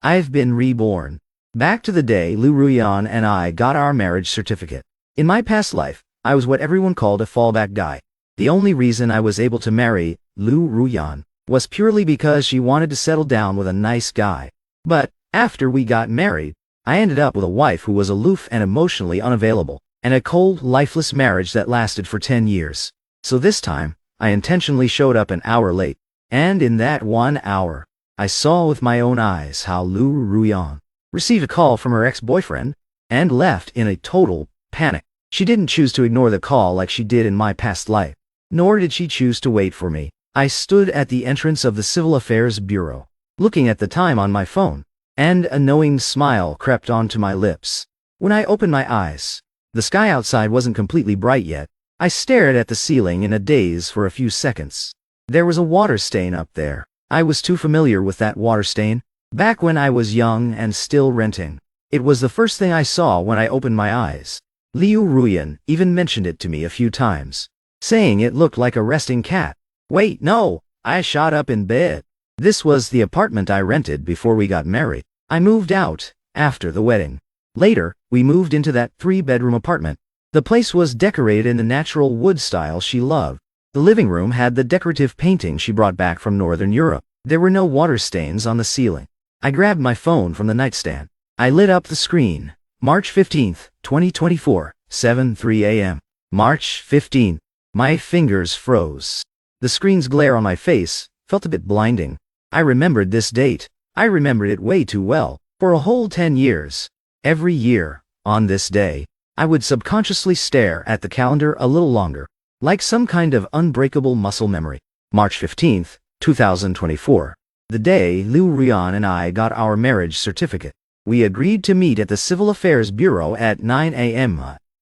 I've been reborn. Back to the day Lu Ruyan and I got our marriage certificate. In my past life, I was what everyone called a fallback guy. The only reason I was able to marry Lu Ruyan was purely because she wanted to settle down with a nice guy. But after we got married, I ended up with a wife who was aloof and emotionally unavailable, and a cold, lifeless marriage that lasted for 10 years. So this time, I intentionally showed up an hour late, and in that 1 hour, I saw with my own eyes how Lu Ruyan received a call from her ex-boyfriend and left in a total panic. She didn't choose to ignore the call like she did in my past life, nor did she choose to wait for me. I stood at the entrance of the Civil Affairs Bureau, looking at the time on my phone, and a knowing smile crept onto my lips. When I opened my eyes, the sky outside wasn't completely bright yet. I stared at the ceiling in a daze for a few seconds. There was a water stain up there. I was too familiar with that water stain. Back when I was young and still renting, it was the first thing I saw when I opened my eyes. Lu Ruyan even mentioned it to me a few times, saying it looked like a resting cat. Wait, no, I shot up in bed. This was the apartment I rented before we got married. I moved out after the wedding. Later, we moved into that 3-bedroom apartment. The place was decorated in the natural wood style she loved. The living room had the decorative painting she brought back from Northern Europe. There were no water stains on the ceiling. I grabbed my phone from the nightstand. I lit up the screen. March 15th, 2024, 7:03 a.m. March 15th. My fingers froze. The screen's glare on my face felt a bit blinding. I remembered this date. I remembered it way too well. For a whole 10 years, every year, on this day, I would subconsciously stare at the calendar a little longer, like some kind of unbreakable muscle memory. March 15th, 2024. The day Lu Ruyan and I got our marriage certificate. We agreed to meet at the Civil Affairs Bureau at 9 a.m.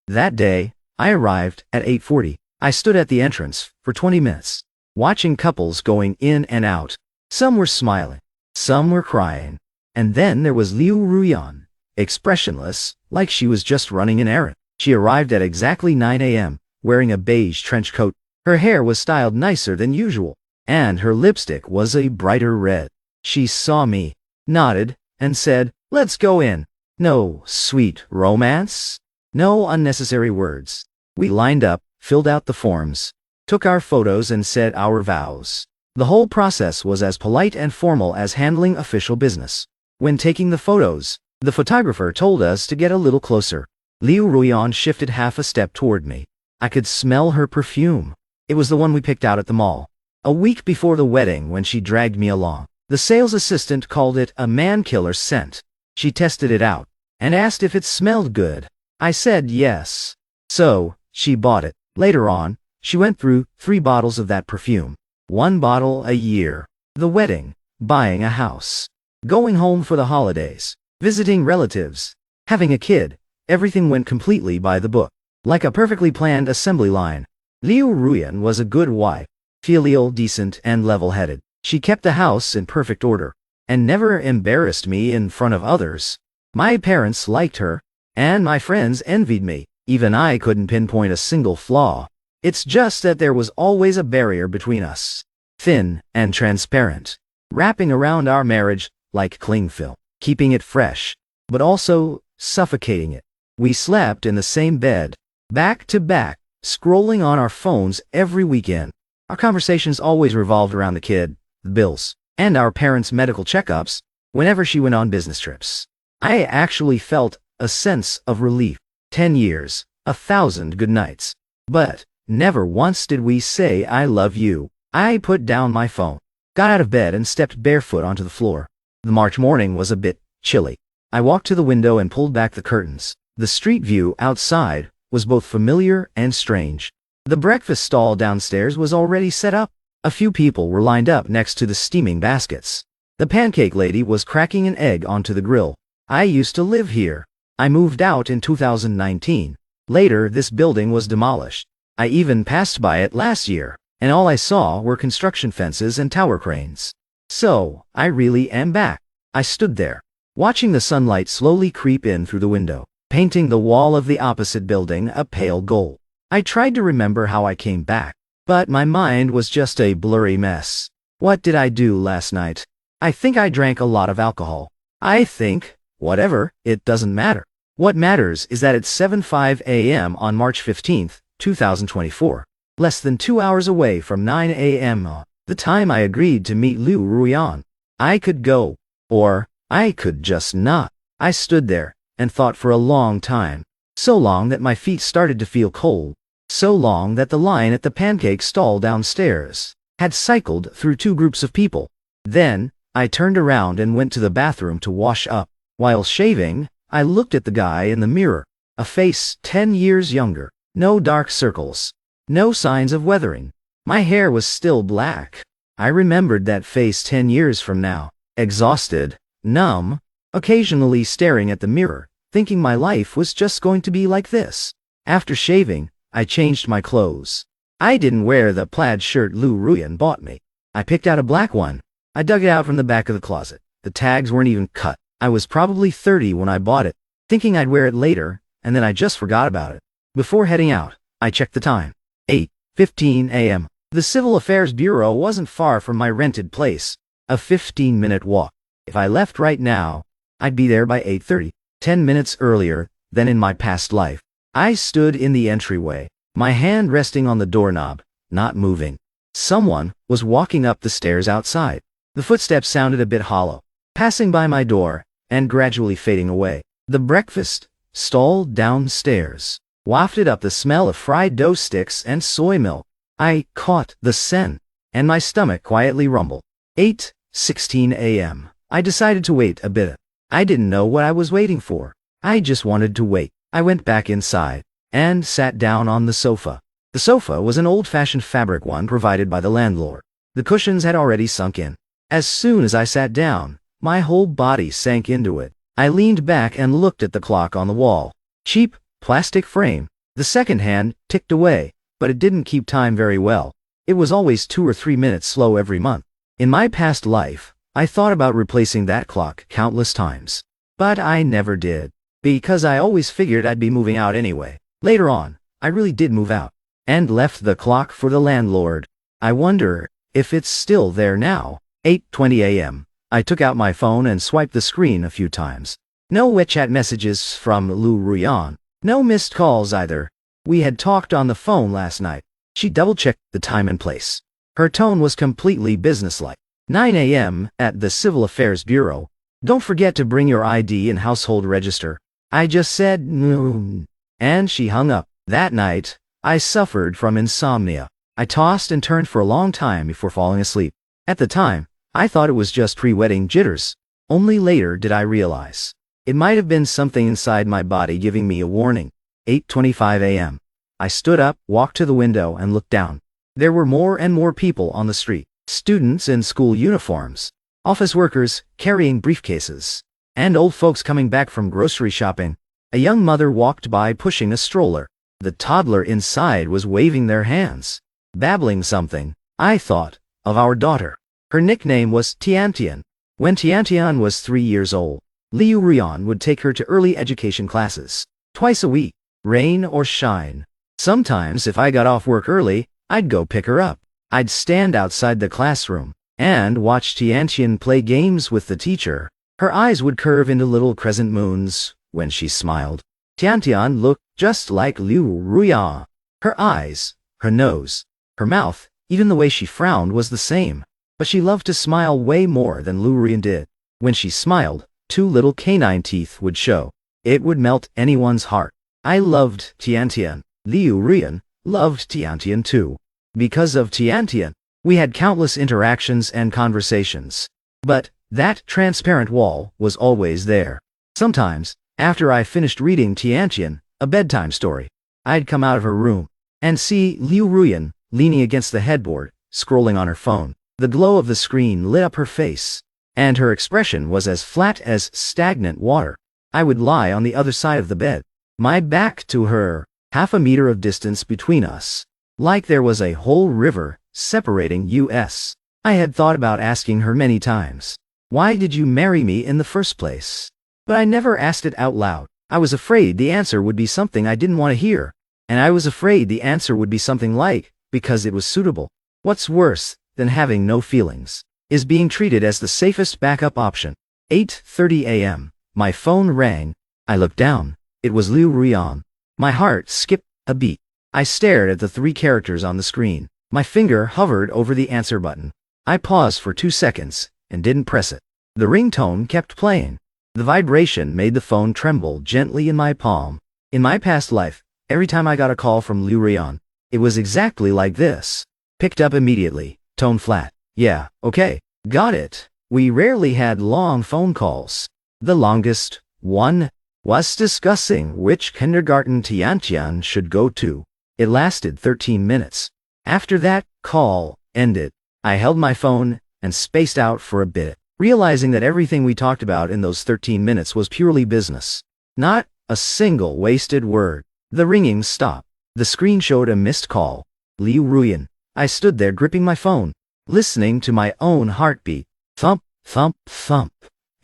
That day, I arrived at 8:40. I stood at the entrance for 20 minutes, watching couples going in and out. Some were smiling, some were crying, and then there was Lu Ruyan, expressionless, like she was just running an errand. She arrived at exactly 9 a.m., wearing a beige trench coat. Her hair was styled nicer than usual, and her lipstick was a brighter red. She saw me, nodded, and said, "Let's go in." No sweet romance, no unnecessary words. We lined up, filled out the forms, took our photos and said our vows. The whole process was as polite and formal as handling official business. When taking the photos, the photographer told us to get a little closer. Lu Ruyan shifted half a step toward me. I could smell her perfume. It was the one we picked out at the mall. A week before the wedding when she dragged me along. The sales assistant called it a man-killer scent. She tested it out and asked if it smelled good. I said yes. So, she bought it. Later on, she went through 3 bottles of that perfume. 1 bottle a year. The wedding, buying a house, going home for the holidays, visiting relatives, having a kid. Everything went completely by the book, like a perfectly planned assembly line. Lu Ruyan was a good wife, filial, decent, and level-headed. She kept the house in perfect order, and never embarrassed me in front of others. My parents liked her, and my friends envied me. Even I couldn't pinpoint a single flaw. It's just that there was always a barrier between us, thin and transparent, wrapping around our marriage like cling film, keeping it fresh, but also suffocating it. We slept in the same bed, back to back, scrolling on our phones every weekend. Our conversations always revolved around the kid, the bills, and our parents' medical checkups whenever she went on business trips. I actually felt a sense of relief. 10 years, 1,000 good nights. But never once did we say I love you. I put down my phone, got out of bed and stepped barefoot onto the floor. The March morning was a bit chilly. I walked to the window and pulled back the curtains. The street view outside was both familiar and strange. The breakfast stall downstairs was already set up. A few people were lined up next to the steaming baskets. The pancake lady was cracking an egg onto the grill. I used to live here. I moved out in 2019. Later, this building was demolished. I even passed by it last year, and all I saw were construction fences and tower cranes. So, I really am back. I stood there, watching the sunlight slowly creep in through the window, painting the wall of the opposite building a pale gold. I tried to remember how I came back, but my mind was just a blurry mess. What did I do last night? I think I drank a lot of alcohol. I think, whatever, it doesn't matter. What matters is that it's 7:05 a.m. on March 15th, 2024. Less than 2 hours away from 9 a.m. The time I agreed to meet Lu Ruyan. I could go. Or, I could just not. I stood there and thought for a long time. So long that my feet started to feel cold. So long that the line at the pancake stall downstairs had cycled through 2 groups of people. Then, I turned around and went to the bathroom to wash up. While shaving, I looked at the guy in the mirror. A face 10 years younger. No dark circles. No signs of weathering. My hair was still black. I remembered that face 10 years from now. Exhausted, numb, occasionally staring at the mirror, thinking my life was just going to be like this. After shaving, I changed my clothes. I didn't wear the plaid shirt Lu Ruyan bought me. I picked out a black one. I dug it out from the back of the closet. The tags weren't even cut. I was probably 30 when I bought it, thinking I'd wear it later, and then I just forgot about it. Before heading out, I checked the time. 8:15 a.m. The Civil Affairs Bureau wasn't far from my rented place. A 15-minute walk. If I left right now, I'd be there by 8:30, 10 minutes earlier than in my past life. I stood in the entryway, my hand resting on the doorknob, not moving. Someone was walking up the stairs outside. The footsteps sounded a bit hollow, passing by my door and gradually fading away. The breakfast stall downstairs wafted up the smell of fried dough sticks and soy milk. I caught the scent, and my stomach quietly rumbled. 8:16 a.m. I decided to wait a bit. I didn't know what I was waiting for. I just wanted to wait. I went back inside and sat down on the sofa. The sofa was an old-fashioned fabric one provided by the landlord. The cushions had already sunk in. As soon as I sat down, my whole body sank into it. I leaned back and looked at the clock on the wall. Cheap, plastic frame. The second hand ticked away, but it didn't keep time very well. It was always 2 or 3 minutes slow every month. In my past life, I thought about replacing that clock countless times. But I never did, because I always figured I'd be moving out anyway. Later on, I really did move out, and left the clock for the landlord. I wonder if it's still there now. 8:20 a.m. I took out my phone and swiped the screen a few times. No WeChat messages from Lu Ruyan. No missed calls either. We had talked on the phone last night. She double-checked the time and place. Her tone was completely businesslike. 9 a.m. at the Civil Affairs Bureau. Don't forget to bring your ID and household register. I just said no. And she hung up. That night, I suffered from insomnia. I tossed and turned for a long time before falling asleep. At the time, I thought it was just pre-wedding jitters. Only later did I realize. It might have been something inside my body giving me a warning. 8:25 a.m. I stood up, walked to the window, and looked down. There were more and more people on the street. Students in school uniforms. Office workers carrying briefcases. And old folks coming back from grocery shopping. A young mother walked by pushing a stroller. The toddler inside was waving their hands, babbling something. I thought of our daughter. Her nickname was Tiantian. When Tiantian was 3 years old, Lu Ruyan would take her to early education classes. Twice a week, rain or shine. Sometimes if I got off work early, I'd go pick her up. I'd stand outside the classroom and watch Tiantian play games with the teacher. Her eyes would curve into little crescent moons when she smiled. Tiantian looked just like Lu Ruyan. Her eyes, her nose, her mouth, even the way she frowned was the same. But she loved to smile way more than Lu Ruyan did. When she smiled, 2 little canine teeth would show. It would melt anyone's heart. I loved Tiantian. Lu Ruyan loved Tiantian too. Because of Tiantian, we had countless interactions and conversations. But that transparent wall was always there. Sometimes, after I finished reading Tiantian, a bedtime story, I'd come out of her room and see Lu Ruyan leaning against the headboard, scrolling on her phone. The glow of the screen lit up her face, and her expression was as flat as stagnant water. I would lie on the other side of the bed, my back to her, half a meter of distance between us, like there was a whole river separating us. I had thought about asking her many times, "Why did you marry me in the first place?" But I never asked it out loud. I was afraid the answer would be something I didn't want to hear, and I was afraid the answer would be something like, because it was suitable. What's worse than having no feelings is being treated as the safest backup option. 8:30 a.m. My phone rang. I looked down. It was Lu Ruyan. My heart skipped a beat. I stared at the 3 characters on the screen. My finger hovered over the answer button. I paused for 2 seconds and didn't press it. The ringtone kept playing. The vibration made the phone tremble gently in my palm. In my past life, every time I got a call from Lu Ruyan, it was exactly like this. Picked up immediately, tone flat. Yeah, okay, got it. We rarely had long phone calls. The longest one was discussing which kindergarten Tiantian should go to. It lasted 13 minutes. After that call ended, I held my phone and spaced out for a bit, realizing that everything we talked about in those 13 minutes was purely business. Not a single wasted word. The ringing stopped. The screen showed a missed call. Lu Ruyan. I stood there gripping my phone, listening to my own heartbeat. Thump, thump, thump.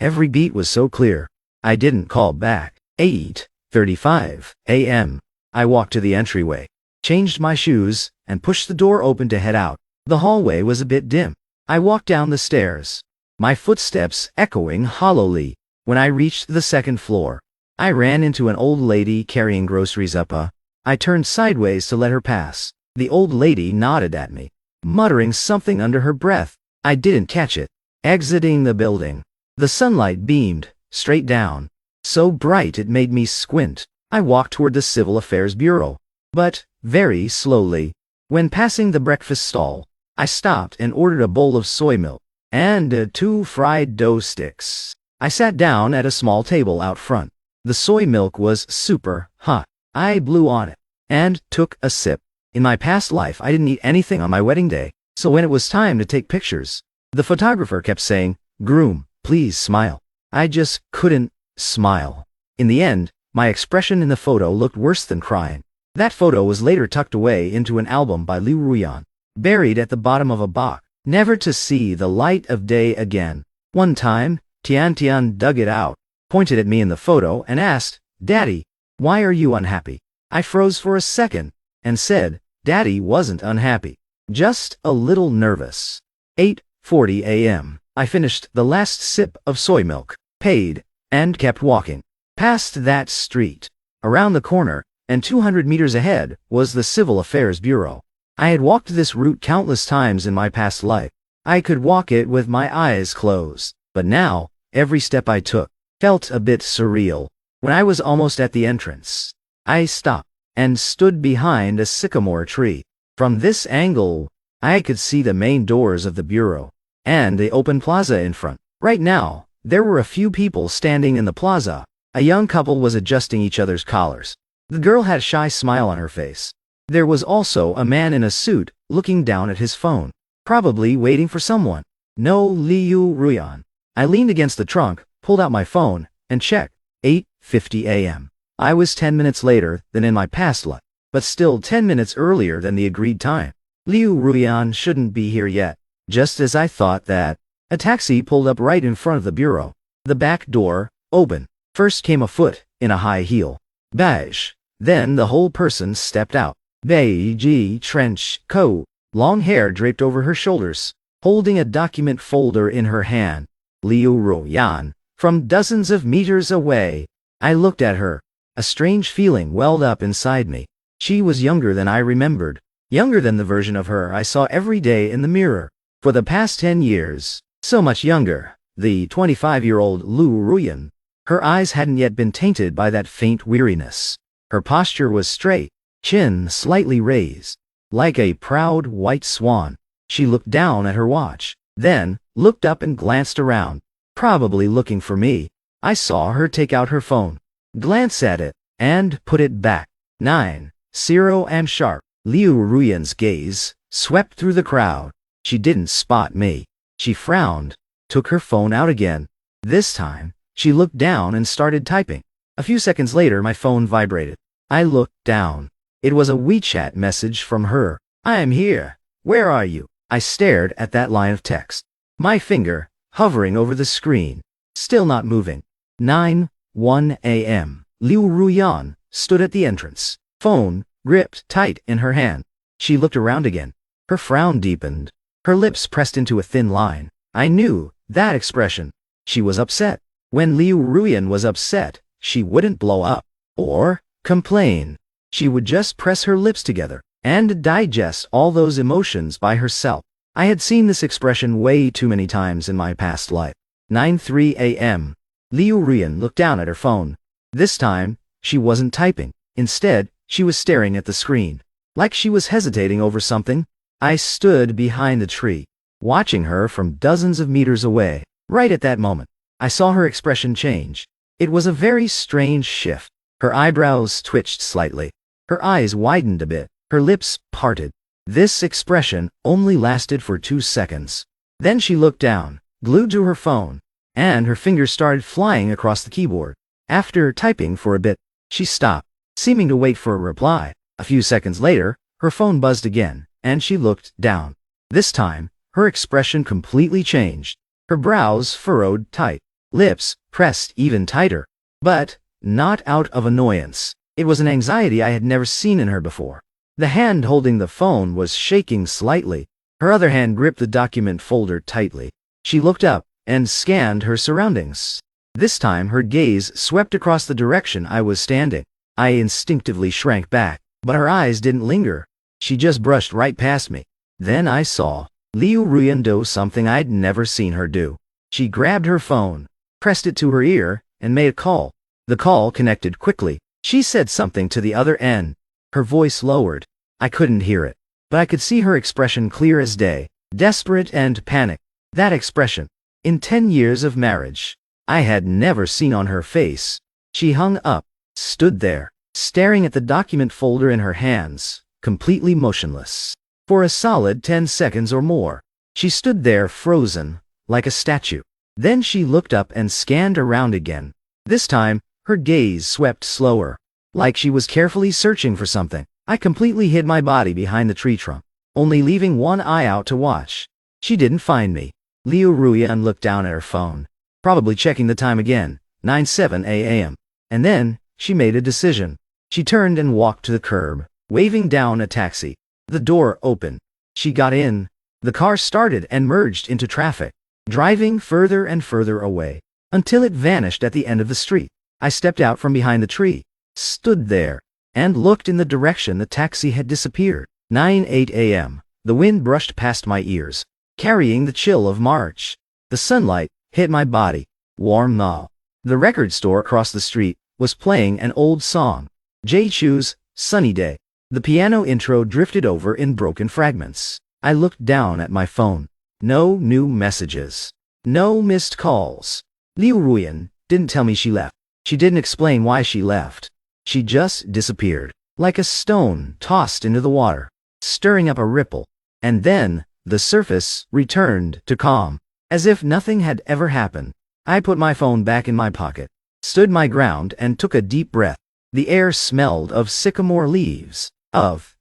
Every beat was so clear. I didn't call back. 8:35 a.m. I walked to the entryway, changed my shoes, and pushed the door open to head out. The hallway was a bit dim. I walked down the stairs, my footsteps echoing hollowly. When I reached the 2nd floor, I ran into an old lady carrying groceries up a. I turned sideways to let her pass. The old lady nodded at me, muttering something under her breath. I didn't catch it. Exiting the building, the sunlight beamed straight down, so bright it made me squint. I walked toward the Civil Affairs Bureau, but very slowly. When passing the breakfast stall, I stopped and ordered a bowl of soy milk and 2 fried dough sticks. I sat down at a small table out front. The soy milk was super hot. I blew on it and took a sip. In my past life, I didn't eat anything on my wedding day, so when it was time to take pictures, the photographer kept saying, "Groom, please smile." I just couldn't smile. In the end, my expression in the photo looked worse than crying. That photo was later tucked away into an album by Lu Ruyan, buried at the bottom of a box, never to see the light of day again. One time, Tiantian dug it out, pointed at me in the photo, and asked, "Daddy, why are you unhappy?" I froze for a second and said, "Daddy wasn't unhappy, just a little nervous." 8:40 a.m. I finished the last sip of soy milk, paid, and kept walking. Past that street, around the corner, and 200 meters ahead was the Civil Affairs Bureau. I had walked this route countless times in my past life. I could walk it with my eyes closed. But now, every step I took felt a bit surreal. When I was almost at the entrance, I stopped and stood behind a sycamore tree. From this angle, I could see the main doors of the bureau and the open plaza in front. Right now, there were a few people standing in the plaza. A young couple was adjusting each other's collars. The girl had a shy smile on her face. There was also a man in a suit looking down at his phone, probably waiting for someone. No Lu Ruyan. I leaned against the trunk, pulled out my phone, and checked. 8:50 a.m. I was 10 minutes later than in my past life, but still 10 minutes earlier than the agreed time. Lu Ruyan shouldn't be here yet. Just as I thought that, a taxi pulled up right in front of the bureau. The back door opened. First came a foot in a high heel. Beige. Then the whole person stepped out. Beige trench coat, long hair draped over her shoulders, holding a document folder in her hand. Lu Ruyan. From dozens of meters away, I looked at her. A strange feeling welled up inside me. She was younger than I remembered. Younger than the version of her I saw every day in the mirror. For the past 10 years. So much younger. The 25-year-old Lu Ruyan. Her eyes hadn't yet been tainted by that faint weariness. Her posture was straight, chin slightly raised, like a proud white swan. She looked down at her watch, then looked up and glanced around, probably looking for me. I saw her take out her phone, glance at it, and put it back. 9:00 am sharp. Lu Ruyan's gaze swept through the crowd. She didn't spot me. She frowned, took her phone out again. This time, she looked down and started typing. A few seconds later, my phone vibrated. I looked down. It was a WeChat message from her. "I am here. Where are you?" I stared at that line of text, my finger hovering over the screen, still not moving. 9:01 a.m. Lu Ruyan stood at the entrance, phone gripped tight in her hand. She looked around again. Her frown deepened. Her lips pressed into a thin line. I knew that expression. She was upset. When Lu Ruyan was upset, she wouldn't blow up or complain. She would just press her lips together and digest all those emotions by herself. I had seen this expression way too many times in my past life. 9:03 a.m. Lu Ruyan looked down at her phone. This time, she wasn't typing. Instead, she was staring at the screen, like she was hesitating over something. I stood behind the tree, watching her from dozens of meters away. Right at that moment, I saw her expression change. It was a very strange shift. Her eyebrows twitched slightly. Her eyes widened a bit. Her lips parted. This expression only lasted for 2 seconds. Then she looked down, glued to her phone, and her fingers started flying across the keyboard. After typing for a bit, she stopped, seeming to wait for a reply. A few seconds later, her phone buzzed again, and she looked down. This time, her expression completely changed. Her brows furrowed tight, lips pressed even tighter. But not out of annoyance. It was an anxiety I had never seen in her before. The hand holding the phone was shaking slightly. Her other hand gripped the document folder tightly. She looked up and scanned her surroundings. This time her gaze swept across the direction I was standing. I instinctively shrank back, but her eyes didn't linger. She just brushed right past me. Then I saw Lu Ruyan do something I'd never seen her do. She grabbed her phone, pressed it to her ear, and made a call. The call connected quickly. She said something to the other end. Her voice lowered. I couldn't hear it, but I could see her expression clear as day, desperate and panicked. That expression, in 10 years of marriage, I had never seen on her face. She hung up, stood there, staring at the document folder in her hands, completely motionless. For a solid 10 seconds or more, she stood there frozen, like a statue. Then she looked up and scanned around again. This time, her gaze swept slower, like she was carefully searching for something. I completely hid my body behind the tree trunk, only leaving one eye out to watch. She didn't find me. Lu Ruyan looked down at her phone, probably checking the time again, 9:07 a.m. And then, she made a decision. She turned and walked to the curb, waving down a taxi. The door opened. She got in. The car started and merged into traffic, driving further and further away, until it vanished at the end of the street. I stepped out from behind the tree, stood there, and looked in the direction the taxi had disappeared. 9:08 a.m. The wind brushed past my ears, carrying the chill of March. The sunlight hit my body, warm now. The record store across the street was playing an old song, J. Chu's Sunny Day. The piano intro drifted over in broken fragments. I looked down at my phone. No new messages. No missed calls. Lu Ruyan didn't tell me she left. She didn't explain why she left. She just disappeared, like a stone tossed into the water, stirring up a ripple. And then, the surface returned to calm, as if nothing had ever happened. I put my phone back in my pocket, stood my ground and took a deep breath. The air smelled of sycamore leaves, of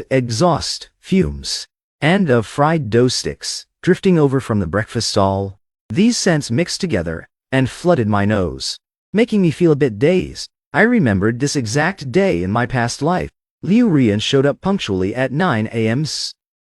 exhaust fumes, and of fried dough sticks drifting over from the breakfast stall. These scents mixed together and flooded my nose, making me feel a bit dazed. I remembered this exact day in my past life. Lu Ruyan showed up punctually at 9 a.m.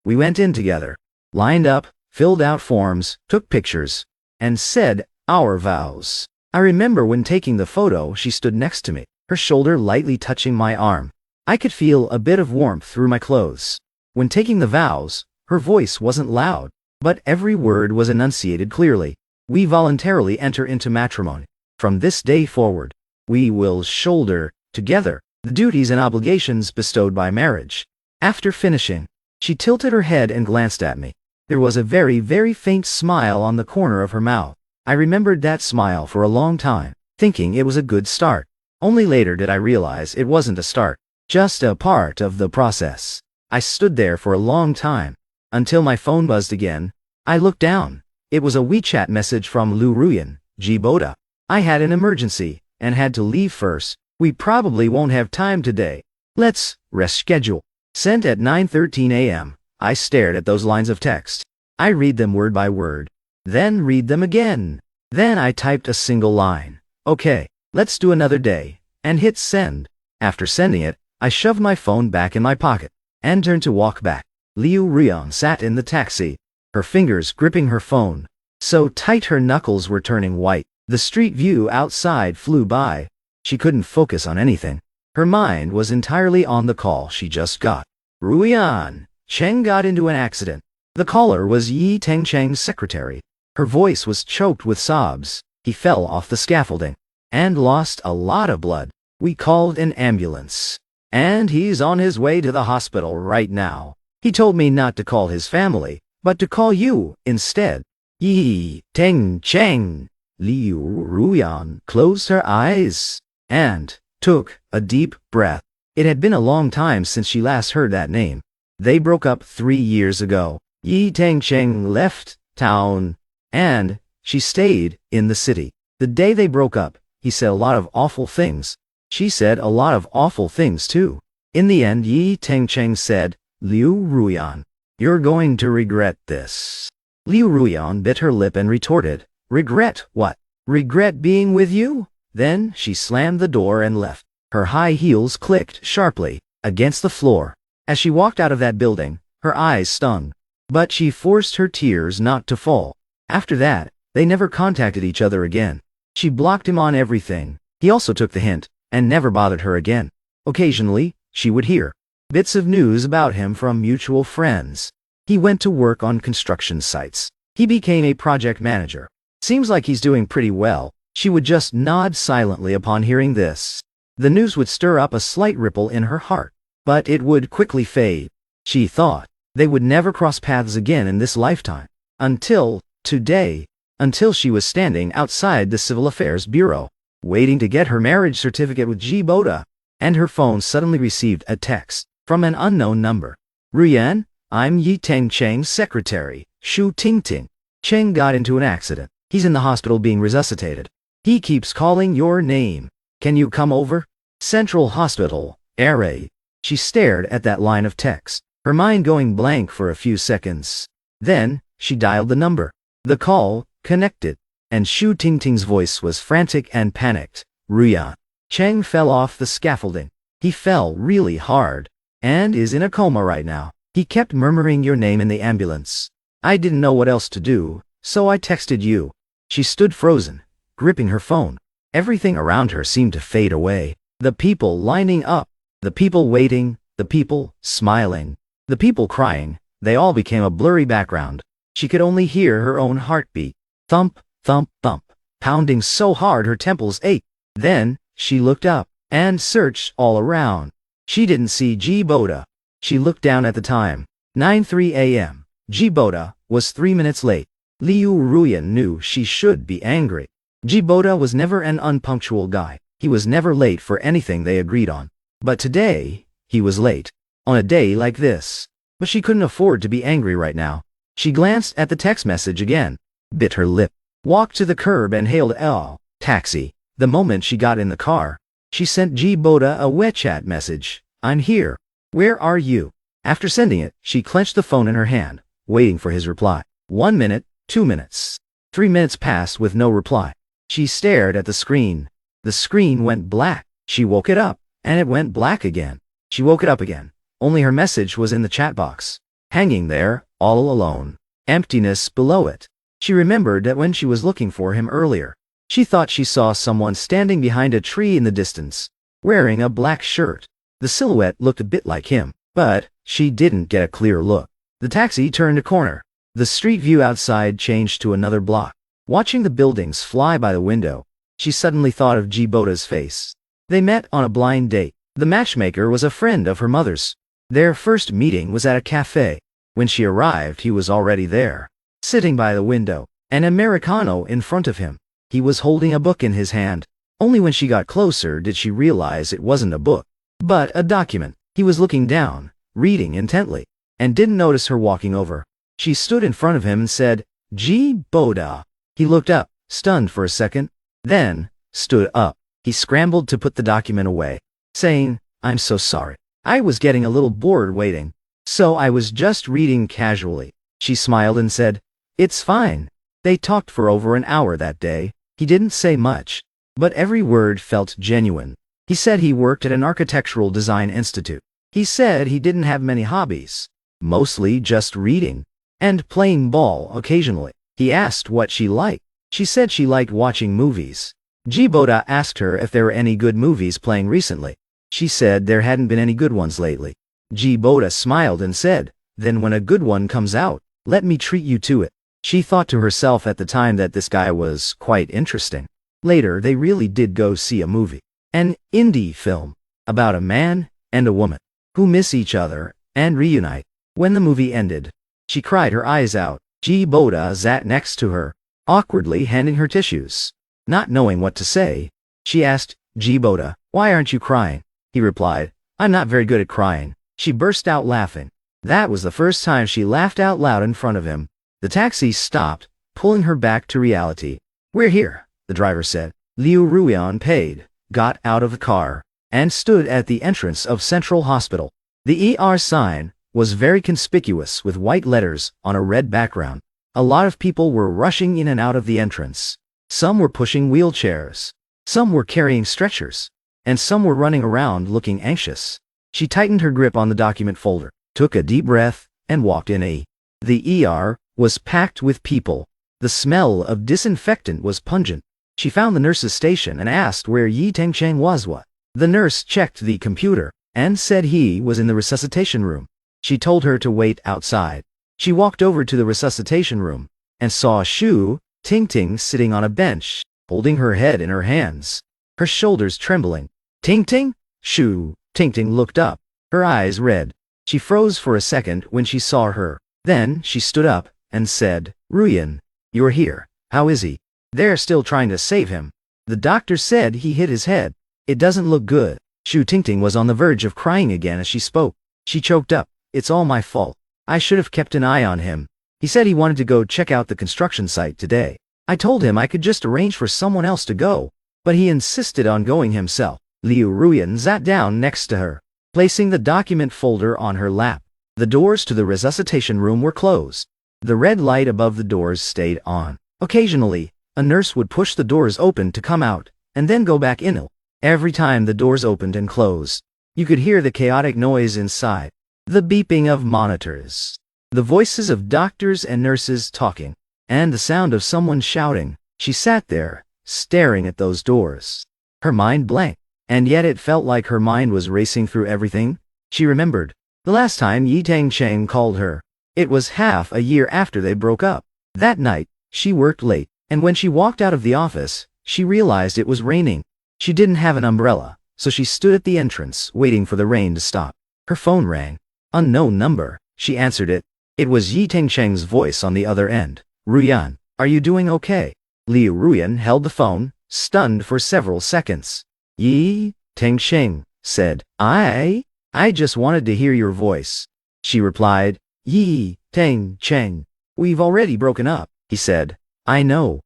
We went in together, lined up, filled out forms, took pictures, and said our vows. I remember when taking the photo, she stood next to me, her shoulder lightly touching my arm. I could feel a bit of warmth through my clothes. When taking the vows, her voice wasn't loud, but every word was enunciated clearly. We voluntarily enter into matrimony. From this day forward, we will shoulder, together, the duties and obligations bestowed by marriage. After finishing, she tilted her head and glanced at me. There was a very, very faint smile on the corner of her mouth. I remembered that smile for a long time, thinking it was a good start. Only later did I realize it wasn't a start, just a part of the process. I stood there for a long time, until my phone buzzed again. I looked down. It was a WeChat message from Lu Ruyan, Ji Boda. I had an emergency, and had to leave first. We probably won't have time today. Let's reschedule. Sent at 9:13 a.m. I stared at those lines of text. I read them word by word, then read them again. Then I typed a single line. Okay, let's do another day, and hit send. After sending it, I shoved my phone back in my pocket, and turned to walk back. Lu Ruyan sat in the taxi, her fingers gripping her phone, so tight her knuckles were turning white. The street view outside flew by. She couldn't focus on anything. Her mind was entirely on the call she just got. Ruyan. Cheng got into an accident. The caller was Yi Tengcheng's secretary. Her voice was choked with sobs. He fell off the scaffolding and lost a lot of blood. We called an ambulance, and he's on his way to the hospital right now. He told me not to call his family, but to call you instead. Yi Tengcheng. Lu Ruyan closed her eyes and took a deep breath. It had been a long time since she last heard that name. They broke up 3 years ago. Yi Tengcheng left town, and she stayed in the city. The day they broke up, he said a lot of awful things. She said a lot of awful things too. In the end, Yi Tengcheng said, Lu Ruyan, you're going to regret this. Lu Ruyan bit her lip and retorted, regret what? Regret being with you? Then she slammed the door and left. Her high heels clicked sharply against the floor. As she walked out of that building, her eyes stung. But she forced her tears not to fall. After that, they never contacted each other again. She blocked him on everything. He also took the hint and never bothered her again. Occasionally, she would hear bits of news about him from mutual friends. He went to work on construction sites. He became a project manager. Seems like he's doing pretty well. She would just nod silently upon hearing this. The news would stir up a slight ripple in her heart, but it would quickly fade. She thought they would never cross paths again in this lifetime. Until today, until she was standing outside the Civil Affairs Bureau, waiting to get her marriage certificate with Ji Boda, and her phone suddenly received a text from an unknown number. Ruyan, I'm Yi Tengcheng's secretary, Shu Tingting. Cheng got into an accident. He's in the hospital being resuscitated. He keeps calling your name. Can you come over? Central Hospital, Area. She stared at that line of text, her mind going blank for a few seconds. Then, she dialed the number. The call connected, and Shu Tingting's voice was frantic and panicked. Ruyan. Cheng fell off the scaffolding. He fell really hard, and is in a coma right now. He kept murmuring your name in the ambulance. I didn't know what else to do, so I texted you. She stood frozen, gripping her phone. Everything around her seemed to fade away. The people lining up, the people waiting, the people smiling, the people crying, they all became a blurry background. She could only hear her own heartbeat. Thump, thump, thump, pounding so hard her temples ached. Then, she looked up, and searched all around. She didn't see Ji Boda. She looked down at the time. 9:03 a.m. Ji Boda was 3 minutes late. Lu Ruyan knew she should be angry. Ji Boda was never an unpunctual guy. He was never late for anything they agreed on. But today, he was late. On a day like this. But she couldn't afford to be angry right now. She glanced at the text message again, bit her lip, walked to the curb and hailed a taxi. The moment she got in the car, she sent Ji Boda a WeChat message. I'm here. Where are you? After sending it, she clenched the phone in her hand, waiting for his reply. 1 minute, 2 minutes. 3 minutes passed with no reply. She stared at the screen. The screen went black. She woke it up, and it went black again. She woke it up again. Only her message was in the chat box, hanging there, all alone. Emptiness below it. She remembered that when she was looking for him earlier, she thought she saw someone standing behind a tree in the distance, wearing a black shirt. The silhouette looked a bit like him, but she didn't get a clear look. The taxi turned a corner. The street view outside changed to another block. Watching the buildings fly by the window, she suddenly thought of Ji Boda's face. They met on a blind date. The matchmaker was a friend of her mother's. Their first meeting was at a cafe. When she arrived, he was already there, sitting by the window, an Americano in front of him. He was holding a book in his hand. Only when she got closer did she realize it wasn't a book, but a document. He was looking down, reading intently, and didn't notice her walking over. She stood in front of him and said, Ji Boda. He looked up, stunned for a second, then stood up. He scrambled to put the document away, saying, I'm so sorry. I was getting a little bored waiting, so I was just reading casually. She smiled and said, It's fine. They talked for over an hour that day. He didn't say much, but every word felt genuine. He said he worked at an architectural design institute. He said he didn't have many hobbies, mostly just reading and playing ball occasionally. He asked what she liked. She said she liked watching movies. Ji Boda asked her if there were any good movies playing recently. She said there hadn't been any good ones lately. Ji Boda smiled and said, "Then when a good one comes out, let me treat you to it." She thought to herself at the time that this guy was quite interesting. Later, they really did go see a movie. An indie film about a man and a woman who miss each other and reunite. When the movie ended, she cried her eyes out. Ji Boda sat next to her, awkwardly handing her tissues. Not knowing what to say, she asked Ji Boda, "Why aren't you crying?" He replied, "I'm not very good at crying." She burst out laughing. That was the first time she laughed out loud in front of him. The taxi stopped, pulling her back to reality. "We're here," the driver said. Lu Ruyan paid, got out of the car, and stood at the entrance of Central Hospital. The ER sign was very conspicuous with white letters on a red background. A lot of people were rushing in and out of the entrance. Some were pushing wheelchairs. Some were carrying stretchers. And some were running around looking anxious. She tightened her grip on the document folder, took a deep breath, and walked in. The ER was packed with people. The smell of disinfectant was pungent. She found the nurse's station and asked where Yi Tengcheng was. The nurse checked the computer and said he was in the resuscitation room. She told her to wait outside. She walked over to the resuscitation room and saw Shu Tingting sitting on a bench, holding her head in her hands, her shoulders trembling. "Tingting?" Shu Tingting looked up, her eyes red. She froze for a second when she saw her. Then she stood up and said, "Ruyan, you're here. How is he?" "They're still trying to save him. The doctor said he hit his head. It doesn't look good." Shu Tingting was on the verge of crying again as she spoke. She choked up. "It's all my fault. I should have kept an eye on him. He said he wanted to go check out the construction site today. I told him I could just arrange for someone else to go, but he insisted on going himself." Lu Ruyan sat down next to her, placing the document folder on her lap. The doors to the resuscitation room were closed. The red light above the doors stayed on. Occasionally, a nurse would push the doors open to come out, and then go back in. Every time the doors opened and closed, you could hear the chaotic noise inside, the beeping of monitors, the voices of doctors and nurses talking, and the sound of someone shouting. She sat there, staring at those doors, her mind blank, and yet it felt like her mind was racing through everything. She remembered the last time Yi Tengcheng called her. It was half a year after they broke up. That night, she worked late, and when she walked out of the office, she realized it was raining. She didn't have an umbrella, so she stood at the entrance, waiting for the rain to stop. Her phone rang. Unknown number. She answered it. It was Yi Tengcheng's voice on the other end. "Ruyan, are you doing okay?" Lu Ruyan held the phone, stunned for several seconds. "Yi Tengcheng," said, I just wanted to hear your voice." She replied, "Yi Tengcheng, we've already broken up," he said. "I know.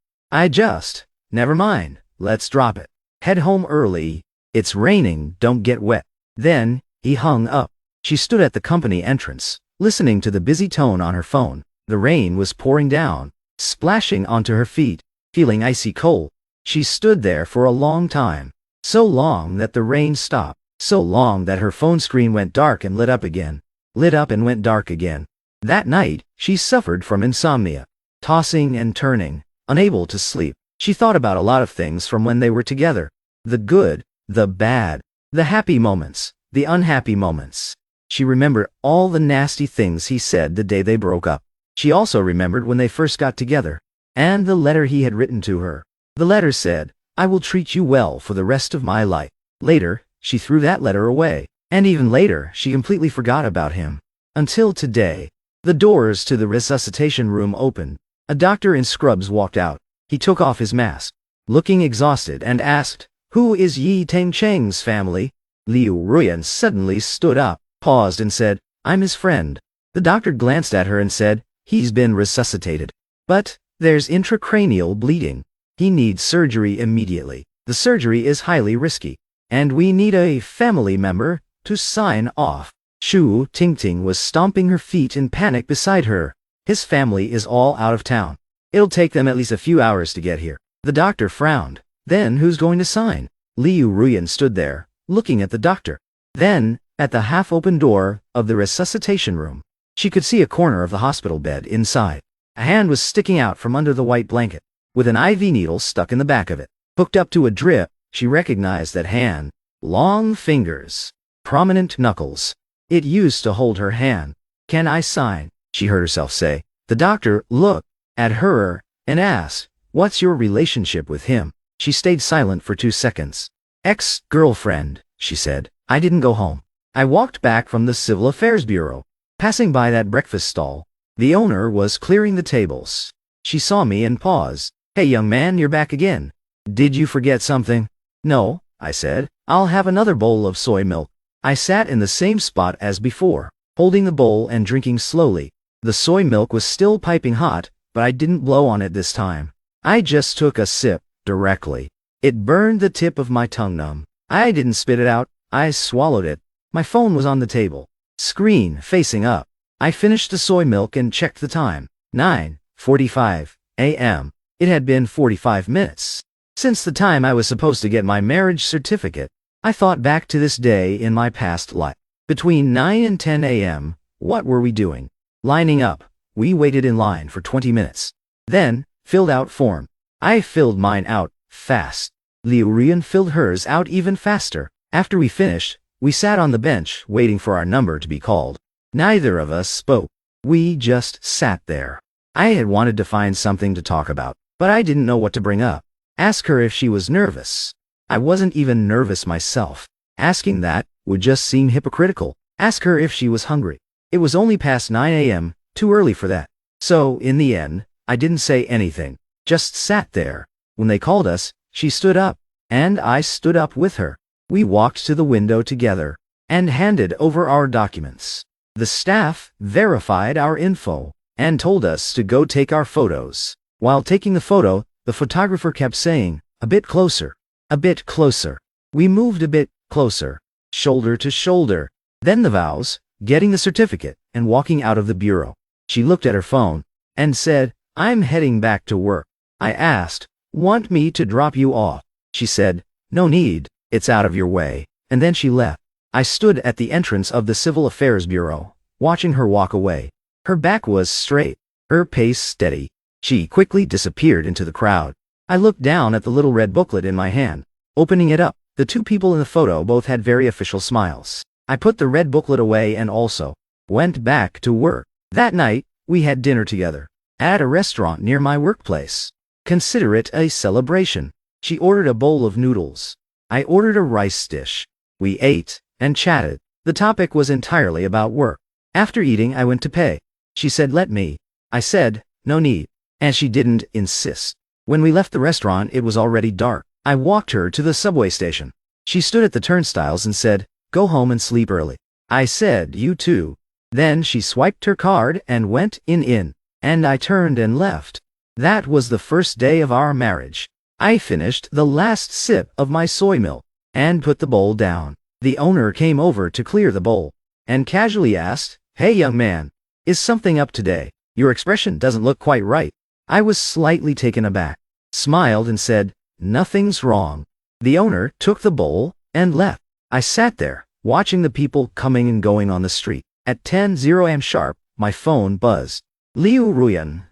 Never mind, let's drop it. Head home early. It's raining, don't get wet." Then, he hung up. She stood at the company entrance, listening to the busy tone on her phone. The rain was pouring down, splashing onto her feet, feeling icy cold. She stood there for a long time. So long that the rain stopped. So long that her phone screen went dark and lit up again. Lit up and went dark again. That night, she suffered from insomnia. Tossing and turning, unable to sleep. She thought about a lot of things from when they were together. The good, the bad, the happy moments, the unhappy moments. She remembered all the nasty things he said the day they broke up. She also remembered when they first got together, and the letter he had written to her. The letter said, "I will treat you well for the rest of my life." Later, she threw that letter away, and even later, she completely forgot about him. Until today. The doors to the resuscitation room opened. A doctor in scrubs walked out. He took off his mask, looking exhausted, and asked, "Who is Yi Tengcheng's family?" Lu Ruyan suddenly stood up, paused, and said, "I'm his friend." The doctor glanced at her and said, "He's been resuscitated. But there's intracranial bleeding. He needs surgery immediately. The surgery is highly risky, and we need a family member to sign off." Shu Tingting was stomping her feet in panic beside her. "His family is all out of town. It'll take them at least a few hours to get here." The doctor frowned. "Then who's going to sign?" Lu Ruyan stood there, looking at the doctor. Then, at the half-open door of the resuscitation room, she could see a corner of the hospital bed inside. A hand was sticking out from under the white blanket, with an IV needle stuck in the back of it. Hooked up to a drip, she recognized that hand. Long fingers. Prominent knuckles. It used to hold her hand. "Can I sign?" she heard herself say. The doctor looked at her and asked, "What's your relationship with him?" She stayed silent for 2 seconds. "Ex-girlfriend," she said. "I didn't go home. I walked back from the Civil Affairs Bureau. Passing by that breakfast stall, the owner was clearing the tables. She saw me and paused. "Hey, young man, you're back again. Did you forget something?" "No," I said. "I'll have another bowl of soy milk." I sat in the same spot as before, holding the bowl and drinking slowly. The soy milk was still piping hot, but I didn't blow on it this time. I just took a sip, directly. It burned the tip of my tongue numb. I didn't spit it out, I swallowed it. My phone was on the table, screen facing up. I finished the soy milk and checked the time. 9:45 a.m. It had been 45 minutes since the time I was supposed to get my marriage certificate. I thought back to this day in my past life. Between 9 and 10 a.m., what were we doing? Lining up. We waited in line for 20 minutes. Then, filled out form. I filled mine out fast. Lu Ruyan filled hers out even faster. After we finished, we sat on the bench waiting for our number to be called. Neither of us spoke. We just sat there. I had wanted to find something to talk about, but I didn't know what to bring up. Ask her if she was nervous. I wasn't even nervous myself. Asking that would just seem hypocritical. Ask her if she was hungry. It was only past 9 a.m., too early for that. So, in the end, I didn't say anything. Just sat there. When they called us, she stood up, and I stood up with her. We walked to the window together, and handed over our documents. The staff verified our info, and told us to go take our photos. While taking the photo, the photographer kept saying, "A bit closer. A bit closer." We moved a bit closer, shoulder to shoulder. Then the vows, getting the certificate, and walking out of the bureau. She looked at her phone, and said, "I'm heading back to work." I asked, "Want me to drop you off?" She said, "No need, it's out of your way." And then she left. I stood at the entrance of the Civil Affairs Bureau, watching her walk away. Her back was straight, her pace steady. She quickly disappeared into the crowd. I looked down at the little red booklet in my hand. Opening it up, the two people in the photo both had very official smiles. I put the red booklet away and also went back to work. That night, we had dinner together, at a restaurant near my workplace. Consider it a celebration. She ordered a bowl of noodles. I ordered a rice dish. We ate and chatted. The topic was entirely about work. After eating, I went to pay. She said, "Let me." I said, "No need." And she didn't insist. When we left the restaurant, it was already dark. I walked her to the subway station. She stood at the turnstiles and said, "Go home and sleep early." I said, "You too." Then she swiped her card and went in, and I turned and left. That was the first day of our marriage. I finished the last sip of my soy milk and put the bowl down. The owner came over to clear the bowl and casually asked, "Hey, young man, is something up today? Your expression doesn't look quite right." I was slightly taken aback, smiled and said, "Nothing's wrong." The owner took the bowl and left. I sat there, watching the people coming and going on the street. At 10:00 a.m. sharp, my phone buzzed. Lu Ruyan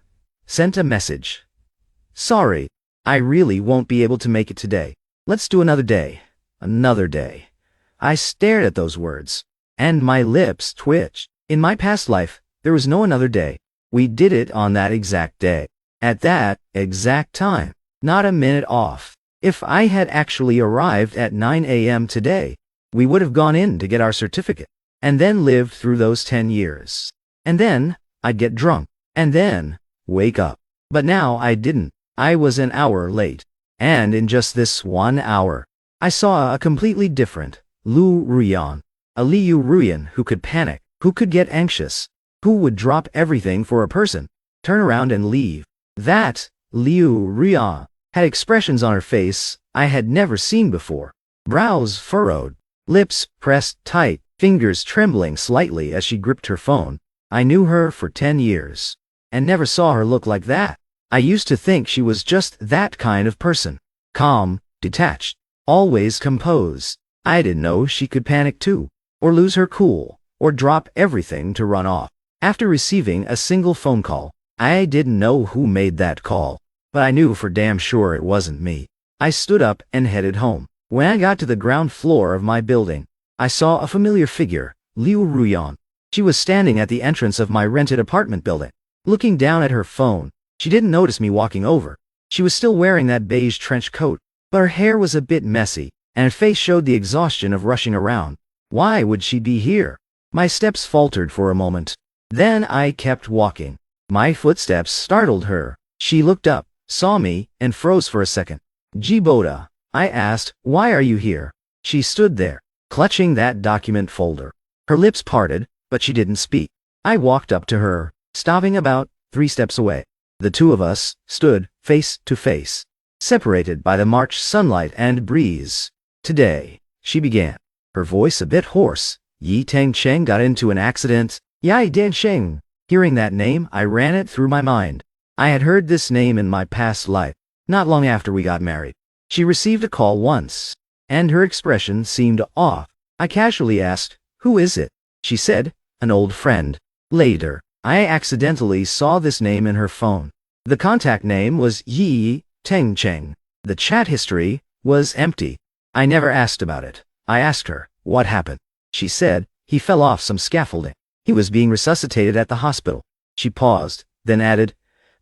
sent a message. "Sorry, I really won't be able to make it today. Let's do another day." Another day. I stared at those words, and my lips twitched. In my past life, there was no another day. We did it on that exact day. At that exact time. Not a minute off. If I had actually arrived at 9 a.m. today, we would have gone in to get our certificate, and then lived through those 10 years. And then, I'd get drunk, and then, wake up. But now I didn't. I was an hour late. And in just this 1 hour, I saw a completely different Lu Ruyan. A Lu Ruyan who could panic, who could get anxious, who would drop everything for a person, turn around and leave. That Lu Ruyan had expressions on her face I had never seen before. Brows furrowed, lips pressed tight, fingers trembling slightly as she gripped her phone. I knew her for 10 years, and never saw her look like that. I used to think she was just that kind of person. Calm, detached, always composed. I didn't know she could panic too, or lose her cool, or drop everything to run off. After receiving a single phone call, I didn't know who made that call, but I knew for damn sure it wasn't me. I stood up and headed home. When I got to the ground floor of my building, I saw a familiar figure, Lu Ruyan. She was standing at the entrance of my rented apartment building, looking down at her phone. She didn't notice me walking over. She was still wearing that beige trench coat, but her hair was a bit messy, and her face showed the exhaustion of rushing around. Why would she be here? My steps faltered for a moment. Then I kept walking. My footsteps startled her. She looked up, saw me, and froze for a second. Ji Boda, I asked, why are you here? She stood there, clutching that document folder. Her lips parted, but she didn't speak. I walked up to her, stopping about 3 steps away. The two of us stood face to face, separated by the March sunlight and breeze. Today, she began, her voice a bit hoarse. Yi Cheng got into an accident. Yi Cheng. Hearing that name, I ran it through my mind. I had heard this name in my past life, not long after we got married. She received a call once, and her expression seemed off. I casually asked, who is it? She said, an old friend. Later, I accidentally saw this name in her phone. The contact name was Yi Cheng. The chat history was empty. I never asked about it. I asked her, what happened? She said, he fell off some scaffolding. He was being resuscitated at the hospital. She paused, then added,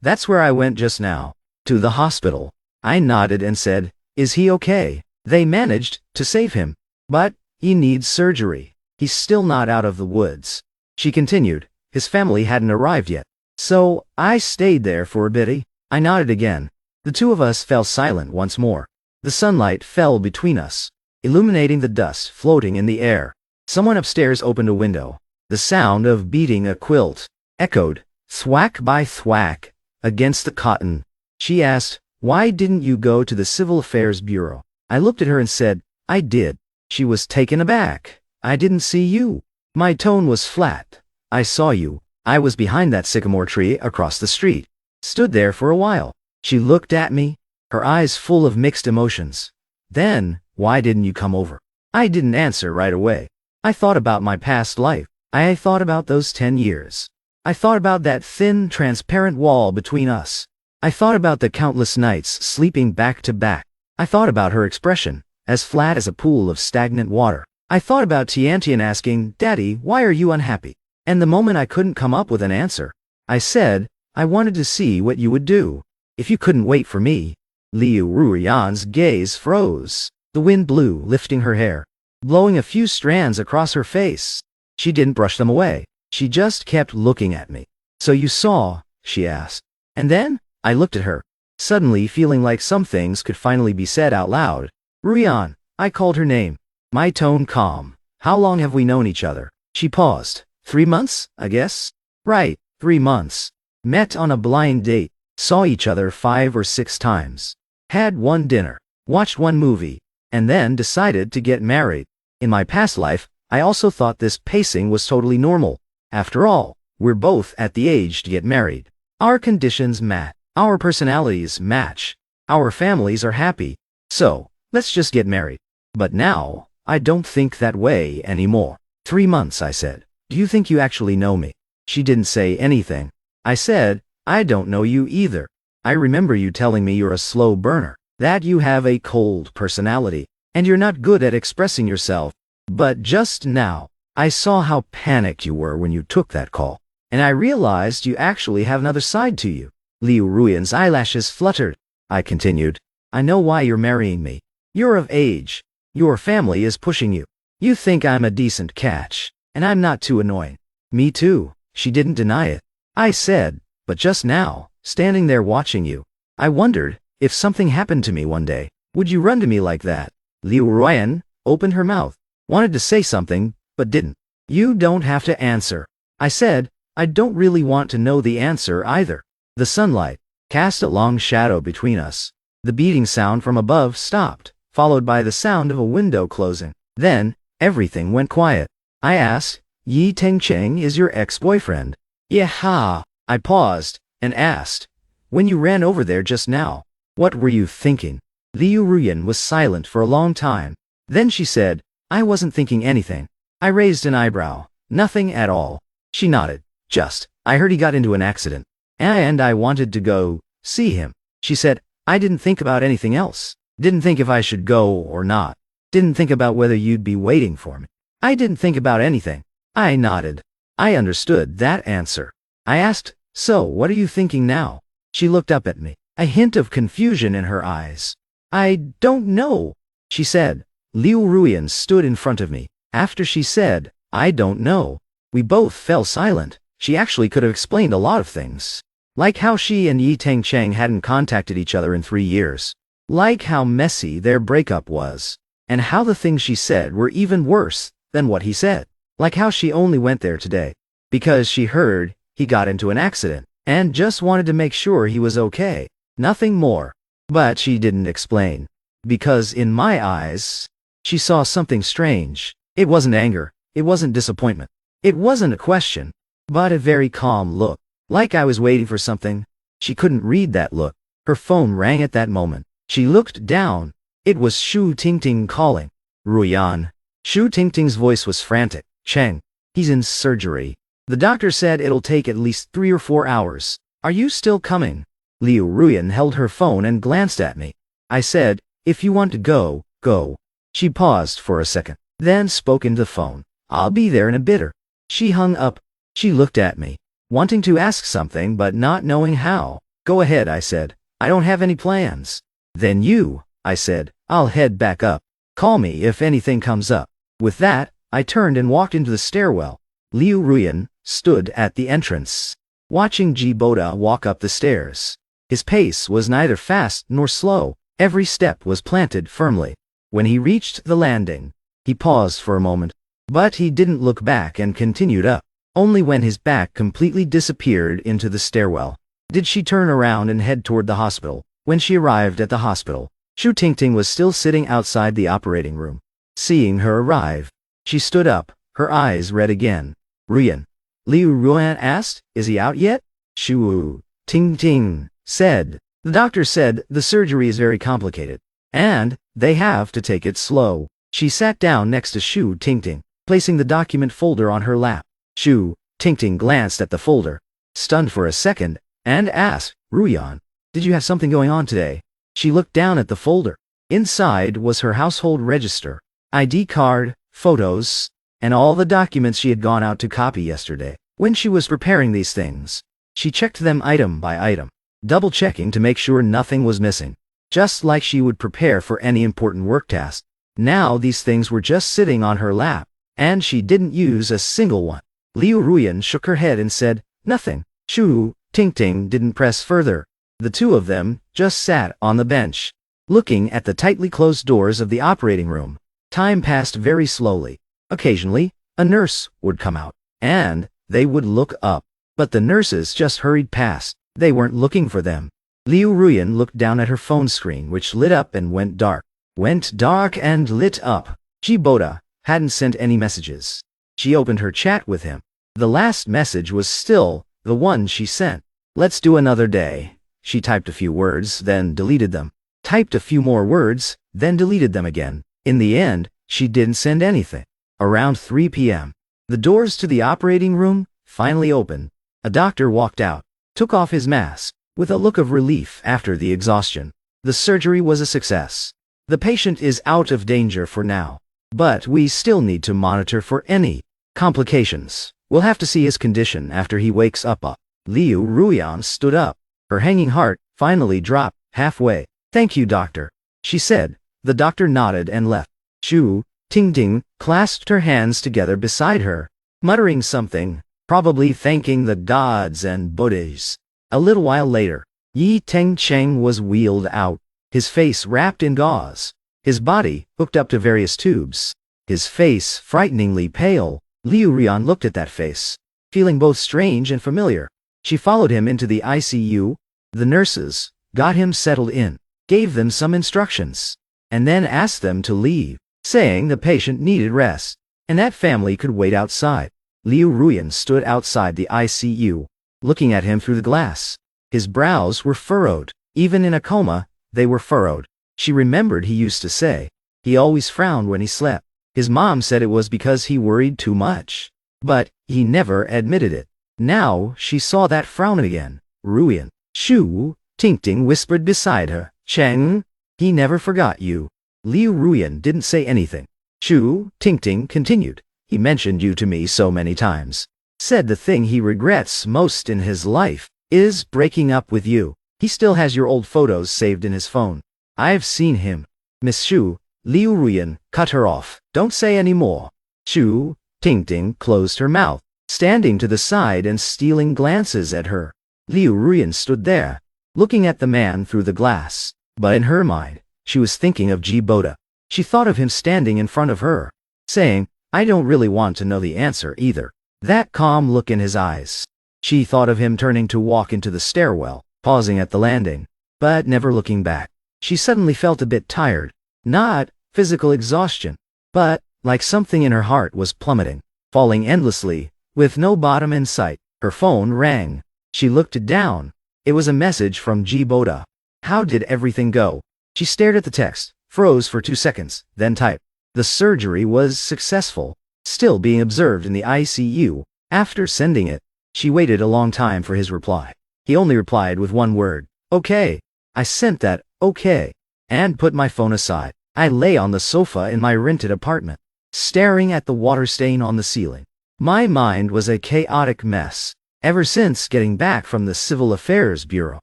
that's where I went just now. To the hospital. I nodded and said, is he okay? They managed to save him, but he needs surgery. He's still not out of the woods. She continued, his family hadn't arrived yet. So, I stayed there for a bit. I nodded again. The two of us fell silent once more. The sunlight fell between us, illuminating the dust floating in the air. Someone upstairs opened a window. The sound of beating a quilt echoed, thwack by thwack, against the cotton. She asked, why didn't you go to the Civil Affairs Bureau? I looked at her and said, I did. She was taken aback. I didn't see you. My tone was flat. I saw you. I was behind that sycamore tree across the street. Stood there for a while. She looked at me, her eyes full of mixed emotions. Then, why didn't you come over? I didn't answer right away. I thought about my past life. I thought about those 10 years. I thought about that thin, transparent wall between us. I thought about the countless nights sleeping back to back. I thought about her expression, as flat as a pool of stagnant water. I thought about Tiantian asking, Daddy, why are you unhappy? And the moment I couldn't come up with an answer, I said, I wanted to see what you would do. If you couldn't wait for me. Lu Ruyan's gaze froze. The wind blew, lifting her hair, blowing a few strands across her face. She didn't brush them away. She just kept looking at me. So you saw? She asked. And then, I looked at her, suddenly feeling like some things could finally be said out loud. Ruyan, I called her name. My tone calm. How long have we known each other? She paused. 3 months, I guess? Right, 3 months. Met on a blind date. Saw each other 5 or 6 times. Had one dinner. Watched one movie. And then decided to get married. In my past life, I also thought this pacing was totally normal. After all, we're both at the age to get married. Our conditions match. Our personalities match. Our families are happy. So, let's just get married. But now, I don't think that way anymore. 3 months, I said. Do you think you actually know me? She didn't say anything. I said, I don't know you either. I remember you telling me you're a slow burner, that you have a cold personality, and you're not good at expressing yourself. But just now, I saw how panicked you were when you took that call, and I realized you actually have another side to you. Lu Ruyan's eyelashes fluttered. I continued, I know why you're marrying me. You're of age. Your family is pushing you. You think I'm a decent catch, and I'm not too annoying. Me too. She didn't deny it. I said, but just now, standing there watching you, I wondered, if something happened to me one day, would you run to me like that? Lu Ruyan opened her mouth, wanted to say something, but didn't. You don't have to answer. I said, I don't really want to know the answer either. The sunlight cast a long shadow between us. The beating sound from above stopped, followed by the sound of a window closing. Then, everything went quiet. I asked, Yi Cheng is your ex-boyfriend? Yeah. I paused, and asked, when you ran over there just now, what were you thinking? Lu Ruyan was silent for a long time. Then she said, I wasn't thinking anything. I raised an eyebrow. Nothing at all. She nodded. Just, I heard he got into an accident. And I wanted to go see him. She said, I didn't think about anything else. Didn't think if I should go or not. Didn't think about whether you'd be waiting for me. I didn't think about anything. I nodded. I understood that answer. I asked, so what are you thinking now? She looked up at me, a hint of confusion in her eyes. I don't know, she said. Lu Ruyan stood in front of me. After she said, I don't know, we both fell silent. She actually could have explained a lot of things. Like how she and Yi Cheng hadn't contacted each other in 3 years. Like how messy their breakup was. And how the things she said were even worse than what he said. Like how she only went there today because she heard he got into an accident and just wanted to make sure he was okay. Nothing more. But she didn't explain. Because in my eyes, she saw something strange. It wasn't anger. It wasn't disappointment. It wasn't a question, but a very calm look. Like I was waiting for something. She couldn't read that look. Her phone rang at that moment. She looked down. It was Shu Tingting calling. Ruyan. Shu Tingting's voice was frantic. Cheng. He's in surgery. The doctor said it'll take at least 3 or 4 hours. Are you still coming? Lu Ruyan held her phone and glanced at me. I said, if you want to go, go. She paused for a second, then spoke into the phone. I'll be there in a bit. She hung up. She looked at me, wanting to ask something but not knowing how. Go ahead, I said. I don't have any plans. Then you, I said. I'll head back up. Call me if anything comes up. With that, I turned and walked into the stairwell. Lu Ruyan stood at the entrance, watching Ji Boda walk up the stairs. His pace was neither fast nor slow. Every step was planted firmly. When he reached the landing, he paused for a moment, but he didn't look back and continued up. Only when his back completely disappeared into the stairwell did she turn around and head toward the hospital. When she arrived at the hospital, Shu Tingting was still sitting outside the operating room. Seeing her arrive, she stood up, her eyes red again. Ruyan. Lu Ruyan asked, is he out yet? Shu Tingting said. The doctor said the surgery is very complicated, and they have to take it slow. She sat down next to Shu Tingting, placing the document folder on her lap. Shu Tingting glanced at the folder, stunned for a second, and asked, Ruyan, did you have something going on today? She looked down at the folder. Inside was her household register, ID card, photos, and all the documents she had gone out to copy yesterday. When she was preparing these things, she checked them item by item, double-checking to make sure nothing was missing, just like she would prepare for any important work task. Now these things were just sitting on her lap, and she didn't use a single one. Lu Ruyan shook her head and said, nothing. Shu Tingting didn't press further. The two of them just sat on the bench, looking at the tightly closed doors of the operating room. Time passed very slowly. Occasionally, a nurse would come out, and they would look up. But the nurses just hurried past. They weren't looking for them. Lu Ruyan looked down at her phone screen, which lit up and went dark. Went dark and lit up. Ji Boda hadn't sent any messages. She opened her chat with him. The last message was still the one she sent. Let's do another day. She typed a few words, then deleted them. Typed a few more words, then deleted them again. In the end, she didn't send anything. Around 3 p.m., the doors to the operating room finally opened. A doctor walked out, took off his mask, with a look of relief after the exhaustion. The surgery was a success. The patient is out of danger for now, but we still need to monitor for any complications. We'll have to see his condition after he wakes up. Lu Ruyan stood up. Her hanging heart finally dropped halfway. Thank you, doctor, she said. The doctor nodded and left. Shu Tingting clasped her hands together beside her, muttering something, probably thanking the gods and Buddhas. A little while later, Yi Cheng was wheeled out, his face wrapped in gauze, his body hooked up to various tubes, his face frighteningly pale. Lu Ruyan looked at that face, feeling both strange and familiar. She followed him into the ICU. The nurses got him settled in, gave them some instructions, and then asked them to leave, saying the patient needed rest, and that family could wait outside. Lu Ruyan stood outside the ICU, looking at him through the glass. His brows were furrowed. Even in a coma, they were furrowed. She remembered he used to say, he always frowned when he slept. His mom said it was because he worried too much. But he never admitted it. Now she saw that frown again. Ruyan. Shu Tingting whispered beside her. Cheng, he never forgot you. Lu Ruyan didn't say anything. Shu Tingting continued. He mentioned you to me so many times. Said the thing he regrets most in his life is breaking up with you. He still has your old photos saved in his phone. I've seen him. Miss Shu, Lu Ruyan cut her off. Don't say any more. Shu Tingting closed her mouth, standing to the side and stealing glances at her. Lu Ruyan stood there, looking at the man through the glass. But in her mind, she was thinking of Ji Boda. She thought of him standing in front of her, saying, I don't really want to know the answer either. That calm look in his eyes. She thought of him turning to walk into the stairwell, pausing at the landing, but never looking back. She suddenly felt a bit tired. Not physical exhaustion, but like something in her heart was plummeting, falling endlessly, with no bottom in sight. Her phone rang. She looked down. It was a message from Ji Boda. How did everything go? She stared at the text, froze for 2 seconds, then typed. The surgery was successful, still being observed in the ICU. After sending it, she waited a long time for his reply. He only replied with one word, okay. I sent that, okay, and put my phone aside. I lay on the sofa in my rented apartment, staring at the water stain on the ceiling. My mind was a chaotic mess. Ever since getting back from the Civil Affairs Bureau,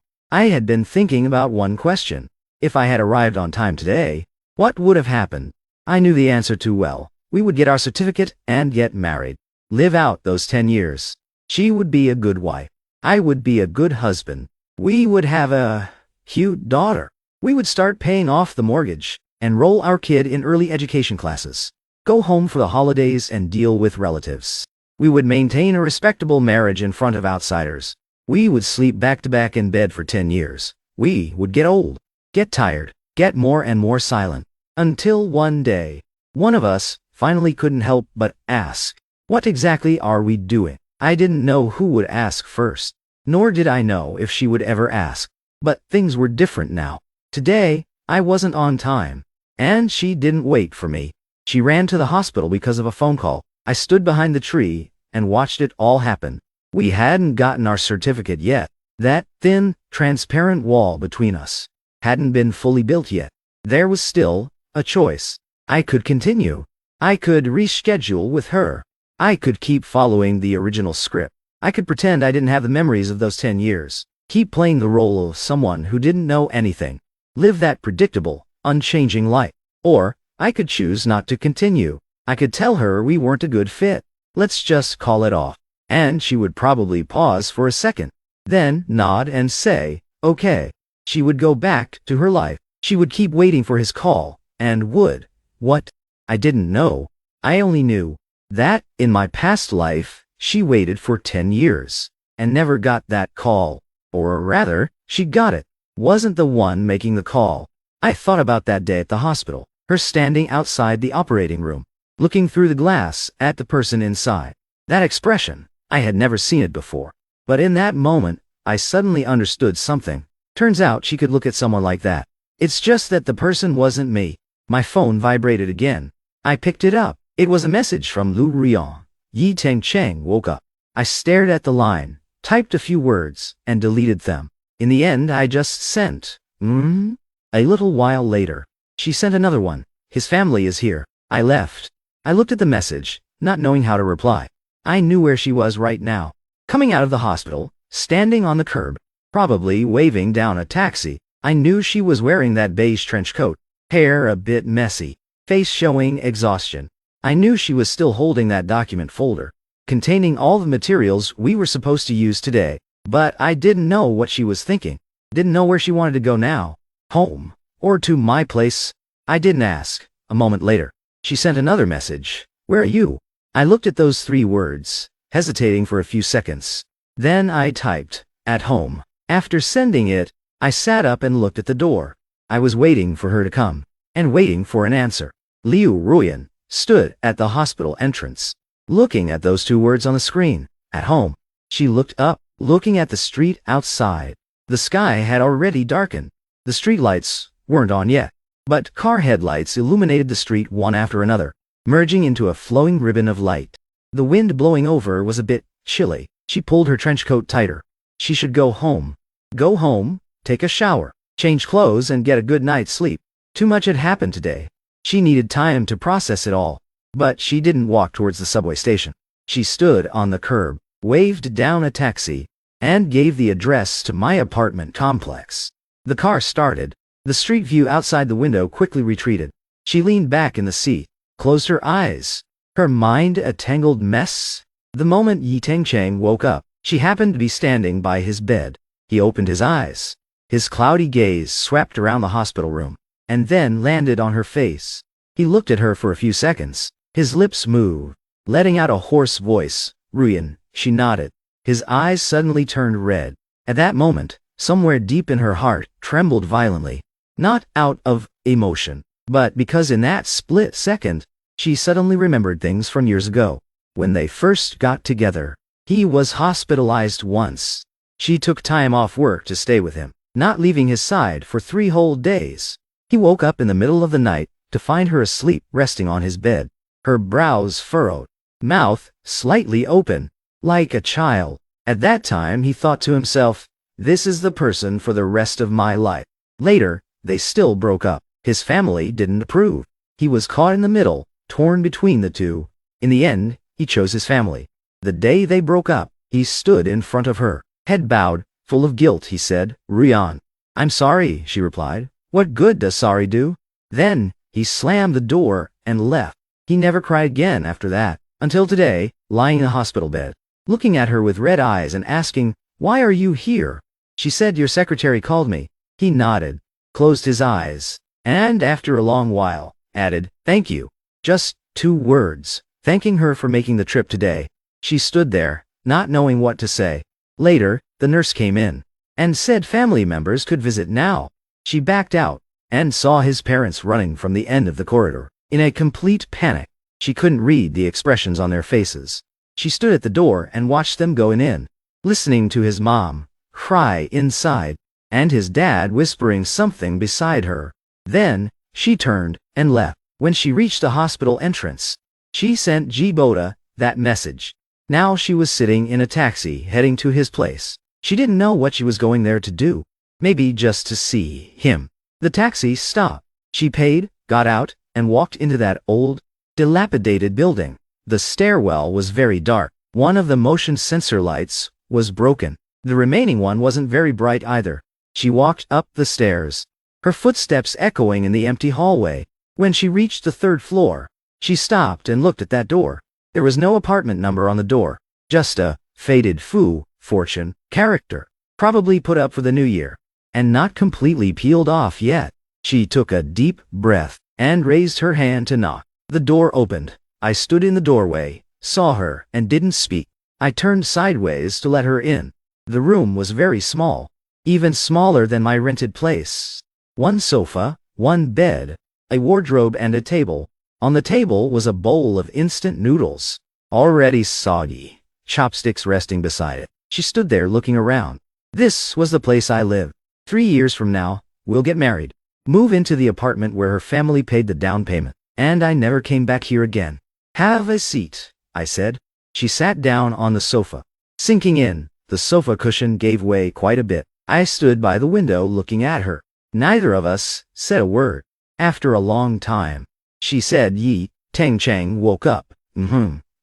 I had been thinking about one question. If I had arrived on time today, what would have happened? I knew the answer too well. We would get our certificate and get married. Live out those 10 years. She would be a good wife. I would be a good husband. We would have a cute daughter. We would start paying off the mortgage, enroll our kid in early education classes, go home for the holidays and deal with relatives. We would maintain a respectable marriage in front of outsiders. We would sleep back to back in bed for 10 years. We would get old, get tired, get more and more silent, until one day, one of us finally couldn't help but ask, what exactly are we doing? I didn't know who would ask first, nor did I know if she would ever ask. But things were different now. Today, I wasn't on time, and she didn't wait for me. She ran to the hospital because of a phone call. I stood behind the tree and watched it all happen. We hadn't gotten our certificate yet. That thin, transparent wall between us hadn't been fully built yet. There was still a choice. I could continue. I could reschedule with her. I could keep following the original script. I could pretend I didn't have the memories of those 10 years. Keep playing the role of someone who didn't know anything. Live that predictable, unchanging life. Or, I could choose not to continue. I could tell her we weren't a good fit. Let's just call it off. And she would probably pause for a second, then nod and say, okay. She would go back to her life. She would keep waiting for his call, and would. What? I didn't know. I only knew that, in my past life, she waited for 10 years, and never got that call. Or rather, she got it. Wasn't the one making the call. I thought about that day at the hospital, her standing outside the operating room, looking through the glass at the person inside. That expression, I had never seen it before. But in that moment, I suddenly understood something. Turns out she could look at someone like that. It's just that the person wasn't me. My phone vibrated again. I picked it up. It was a message from Lu Ruyan. Yi Teng Cheng woke up. I stared at the line, typed a few words, and deleted them. In the end, I just sent, A little while later, she sent another one. His family is here. I left. I looked at the message, not knowing how to reply. I knew where she was right now. Coming out of the hospital, standing on the curb, probably waving down a taxi. I knew she was wearing that beige trench coat, hair a bit messy, face showing exhaustion. I knew she was still holding that document folder, containing all the materials we were supposed to use today. But I didn't know what she was thinking. Didn't know where she wanted to go now. Home. Or to my place. I didn't ask. A moment later, she sent another message. Where are you? I looked at those 3 words, hesitating for a few seconds. Then I typed, at home. After sending it, I sat up and looked at the door. I was waiting for her to come, and waiting for an answer. Lu Ruyan stood at the hospital entrance, looking at those 2 words on the screen. At home. She looked up, looking at the street outside. The sky had already darkened. The streetlights weren't on yet, but car headlights illuminated the street one after another, merging into a flowing ribbon of light. The wind blowing over was a bit chilly. She pulled her trench coat tighter. She should go home. Go home, take a shower, change clothes and get a good night's sleep. Too much had happened today. She needed time to process it all. But she didn't walk towards the subway station. She stood on the curb, waved down a taxi, and gave the address to my apartment complex. The car started. The street view outside the window quickly retreated. She leaned back in the seat, closed her eyes. Her mind a tangled mess. The moment Yi Tengcheng woke up, she happened to be standing by his bed. He opened his eyes. His cloudy gaze swept around the hospital room, and then landed on her face. He looked at her for a few seconds. His lips moved, letting out a hoarse voice. Ruyan, she nodded. His eyes suddenly turned red. At that moment, somewhere deep in her heart trembled violently. Not out of emotion, but because in that split second, she suddenly remembered things from years ago. When they first got together, he was hospitalized once. She took time off work to stay with him, not leaving his side for 3 whole days. He woke up in the middle of the night to find her asleep resting on his bed, her brows furrowed, mouth slightly open, like a child. At that time he thought to himself, this is the person for the rest of my life. Later, they still broke up. His family didn't approve. He was caught in the middle, torn between the two. In the end, he chose his family. The day they broke up, he stood in front of her, head bowed, full of guilt. He said, Ruyan. I'm sorry, she replied. What good does sorry do? Then, he slammed the door and left. He never cried again after that, until today, lying in a hospital bed, looking at her with red eyes and asking, why are you here? She said, your secretary called me. He nodded, closed his eyes, and after a long while, added, thank you. Just 2 words, thanking her for making the trip today. She stood there, not knowing what to say. Later, the nurse came in, and said family members could visit now. She backed out, and saw his parents running from the end of the corridor. In a complete panic, she couldn't read the expressions on their faces. She stood at the door and watched them going in, listening to his mom cry inside, and his dad whispering something beside her. Then, she turned and left. When she reached the hospital entrance, she sent Ji Boda that message. Now she was sitting in a taxi heading to his place. She didn't know what she was going there to do. Maybe just to see him. The taxi stopped. She paid, got out, and walked into that old, dilapidated building. The stairwell was very dark. One of the motion sensor lights was broken. The remaining one wasn't very bright either. She walked up the stairs, her footsteps echoing in the empty hallway. When she reached the 3rd floor, she stopped and looked at that door. There was no apartment number on the door, just a faded fortune character, probably put up for the new year, and not completely peeled off yet. She took a deep breath and raised her hand to knock. The door opened. I stood in the doorway, saw her, and didn't speak. I turned sideways to let her in. The room was very small, even smaller than my rented place. 1 sofa, 1 bed, a wardrobe and a table. On the table was a bowl of instant noodles, already soggy, chopsticks resting beside it. She stood there looking around. This was the place I live. 3 years from now, we'll get married, move into the apartment where her family paid the down payment, and I never came back here again. Have a seat, I said. She sat down on the sofa. Sinking in, the sofa cushion gave way quite a bit. I stood by the window looking at her. Neither of us said a word. After a long time, she said, Yi Tengcheng woke up.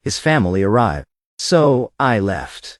His family arrived. So, I left.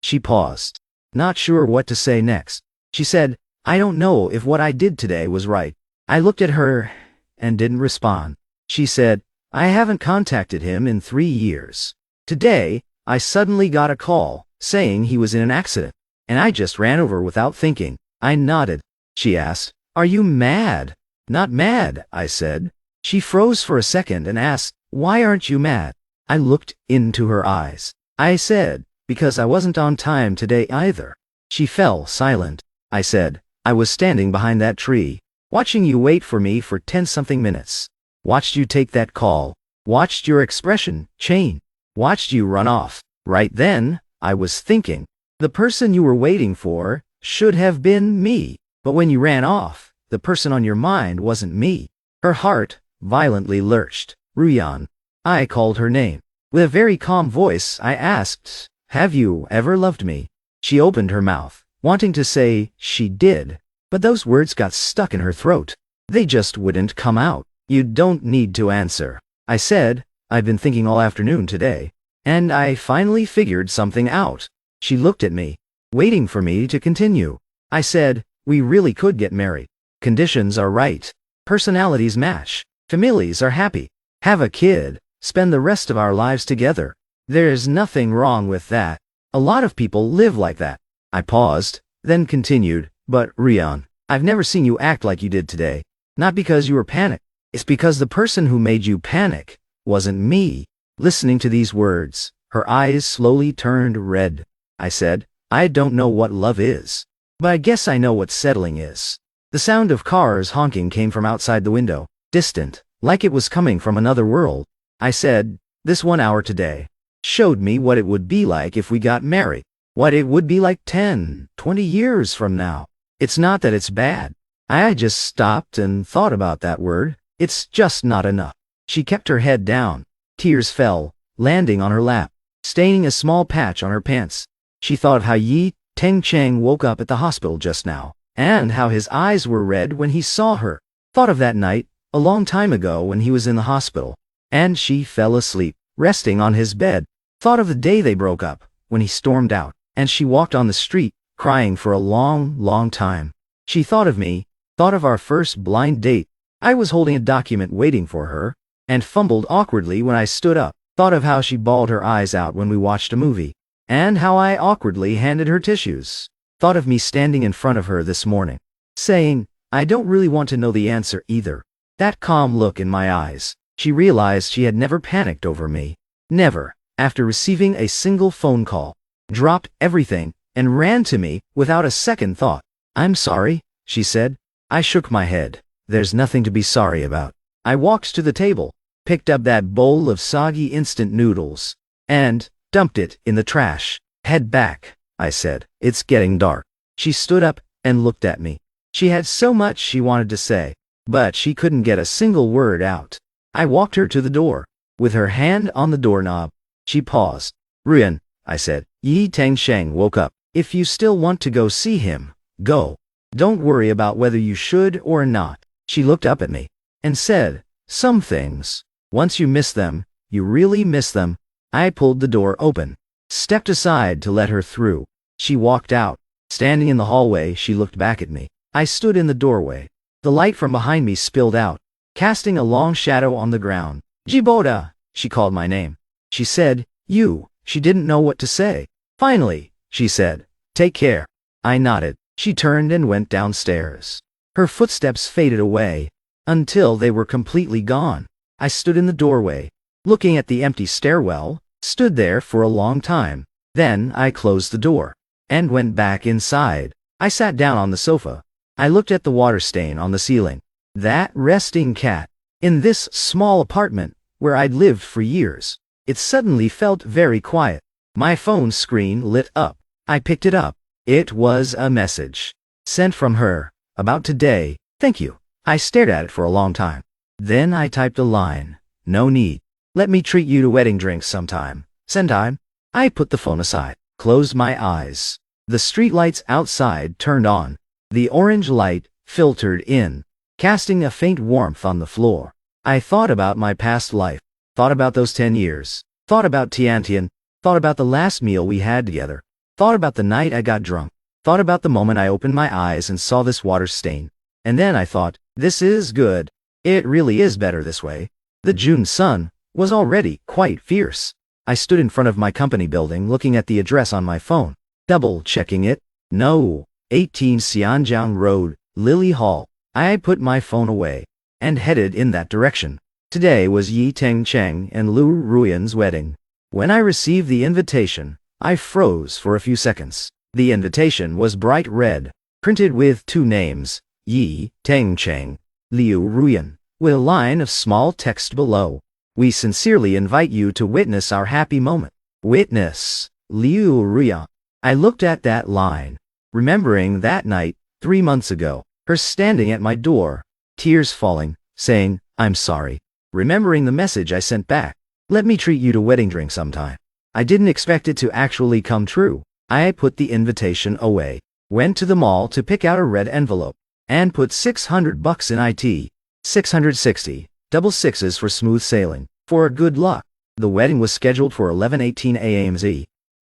She paused, not sure what to say next. She said, I don't know if what I did today was right. I looked at her and didn't respond. She said, I haven't contacted him in 3 years. Today, I suddenly got a call saying he was in an accident, and I just ran over without thinking. I nodded. She asked, are you mad? Not mad, I said. She froze for a second and asked, why aren't you mad? I looked into her eyes. I said, because I wasn't on time today either. She fell silent. I said, I was standing behind that tree, watching you wait for me for 10-something minutes. Watched you take that call. Watched your expression change. Watched you run off. Right then, I was thinking, the person you were waiting for should have been me. But when you ran off, the person on your mind wasn't me. Her heart violently lurched. Ruyan. I called her name. With a very calm voice, I asked, have you ever loved me? She opened her mouth, wanting to say she did, but those words got stuck in her throat. They just wouldn't come out. You don't need to answer, I said. I've been thinking all afternoon today, and I finally figured something out. She looked at me, waiting for me to continue. I said, we really could get married. Conditions are right. Personalities match. Families are happy. Have a kid. Spend the rest of our lives together. There's nothing wrong with that. A lot of people live like that. I paused, then continued, but Ruyan, I've never seen you act like you did today. Not because you were panicked. It's because the person who made you panic wasn't me. Listening to these words, her eyes slowly turned red. I said, I don't know what love is, but I guess I know what settling is. The sound of cars honking came from outside the window, distant, like it was coming from another world. I said, this 1 hour today showed me what it would be like if we got married, what it would be like 10, 20 years from now. It's not that it's bad. I just stopped and thought about that word. It's just not enough. She kept her head down. Tears fell, landing on her lap, staining a small patch on her pants. She thought of how Yi Tengcheng woke up at the hospital just now, and how his eyes were red when he saw her. Thought of that night, a long time ago when he was in the hospital, and she fell asleep, resting on his bed. Thought of the day they broke up, when he stormed out, and she walked on the street, crying for a long, long time. She thought of me, thought of our first blind date. I was holding a document waiting for her, and fumbled awkwardly when I stood up. Thought of how she bawled her eyes out when we watched a movie, and how I awkwardly handed her tissues. Thought of me standing in front of her this morning, saying, I don't really want to know the answer either. That calm look in my eyes. She realized she had never panicked over me. Never. After receiving a single phone call, dropped everything, and ran to me without a second thought. I'm sorry, she said. I shook my head. There's nothing to be sorry about. I walked to the table, picked up that bowl of soggy instant noodles, and dumped it in the trash. Head back, I said. It's getting dark. She stood up and looked at me. She had so much she wanted to say, but she couldn't get a single word out. I walked her to the door, with her hand on the doorknob. She paused. Ruyan, I said, Yi Tengcheng woke up. If you still want to go see him, go. Don't worry about whether you should or not. She looked up at me and said, some things, once you miss them, you really miss them. I pulled the door open, stepped aside to let her through. She walked out. Standing in the hallway, she looked back at me. I stood in the doorway. The light from behind me spilled out, casting a long shadow on the ground. Ji Boda, she called my name. She said, you. She didn't know what to say. Finally, she said, take care. I nodded. She turned and went downstairs. Her footsteps faded away, until they were completely gone. I stood in the doorway, looking at the empty stairwell, stood there for a long time. Then I closed the door, and went back inside. I sat down on the sofa. I looked at the water stain on the ceiling. That resting cat. In this small apartment, where I'd lived for years, it suddenly felt very quiet. My phone screen lit up. I picked it up. It was a message. Sent from her. About today. Thank you. I stared at it for a long time. Then I typed a line. No need. Let me treat you to wedding drinks sometime. Send time. I put the phone aside. Closed my eyes. The streetlights outside turned on. The orange light filtered in, casting a faint warmth on the floor. I thought about my past life. Thought about those 10 years. Thought about Tiantian. Thought about the last meal we had together. Thought about the night I got drunk. Thought about the moment I opened my eyes and saw this water stain. And then I thought, this is good. It really is better this way. The June sun was already quite fierce. I stood in front of my company building looking at the address on my phone, double-checking it. No, 18 Xianjiang Road, Lily Hall. I put my phone away and headed in that direction. Today was Yi Tengcheng and Lu Ruyan's wedding. When I received the invitation, I froze for a few seconds. The invitation was bright red, printed with 2 names, Yi Tengcheng, Lu Ruyan, with a line of small text below. We sincerely invite you to witness our happy moment. Witness, Lu Ruyan. I looked at that line, remembering that night, 3 months ago, her standing at my door, tears falling, saying, I'm sorry. Remembering the message I sent back, let me treat you to wedding drink sometime. I didn't expect it to actually come true. I put the invitation away, went to the mall to pick out a red envelope, and put $600 in it, 660, double sixes for smooth sailing, for good luck. The wedding was scheduled for 11:18 a.m.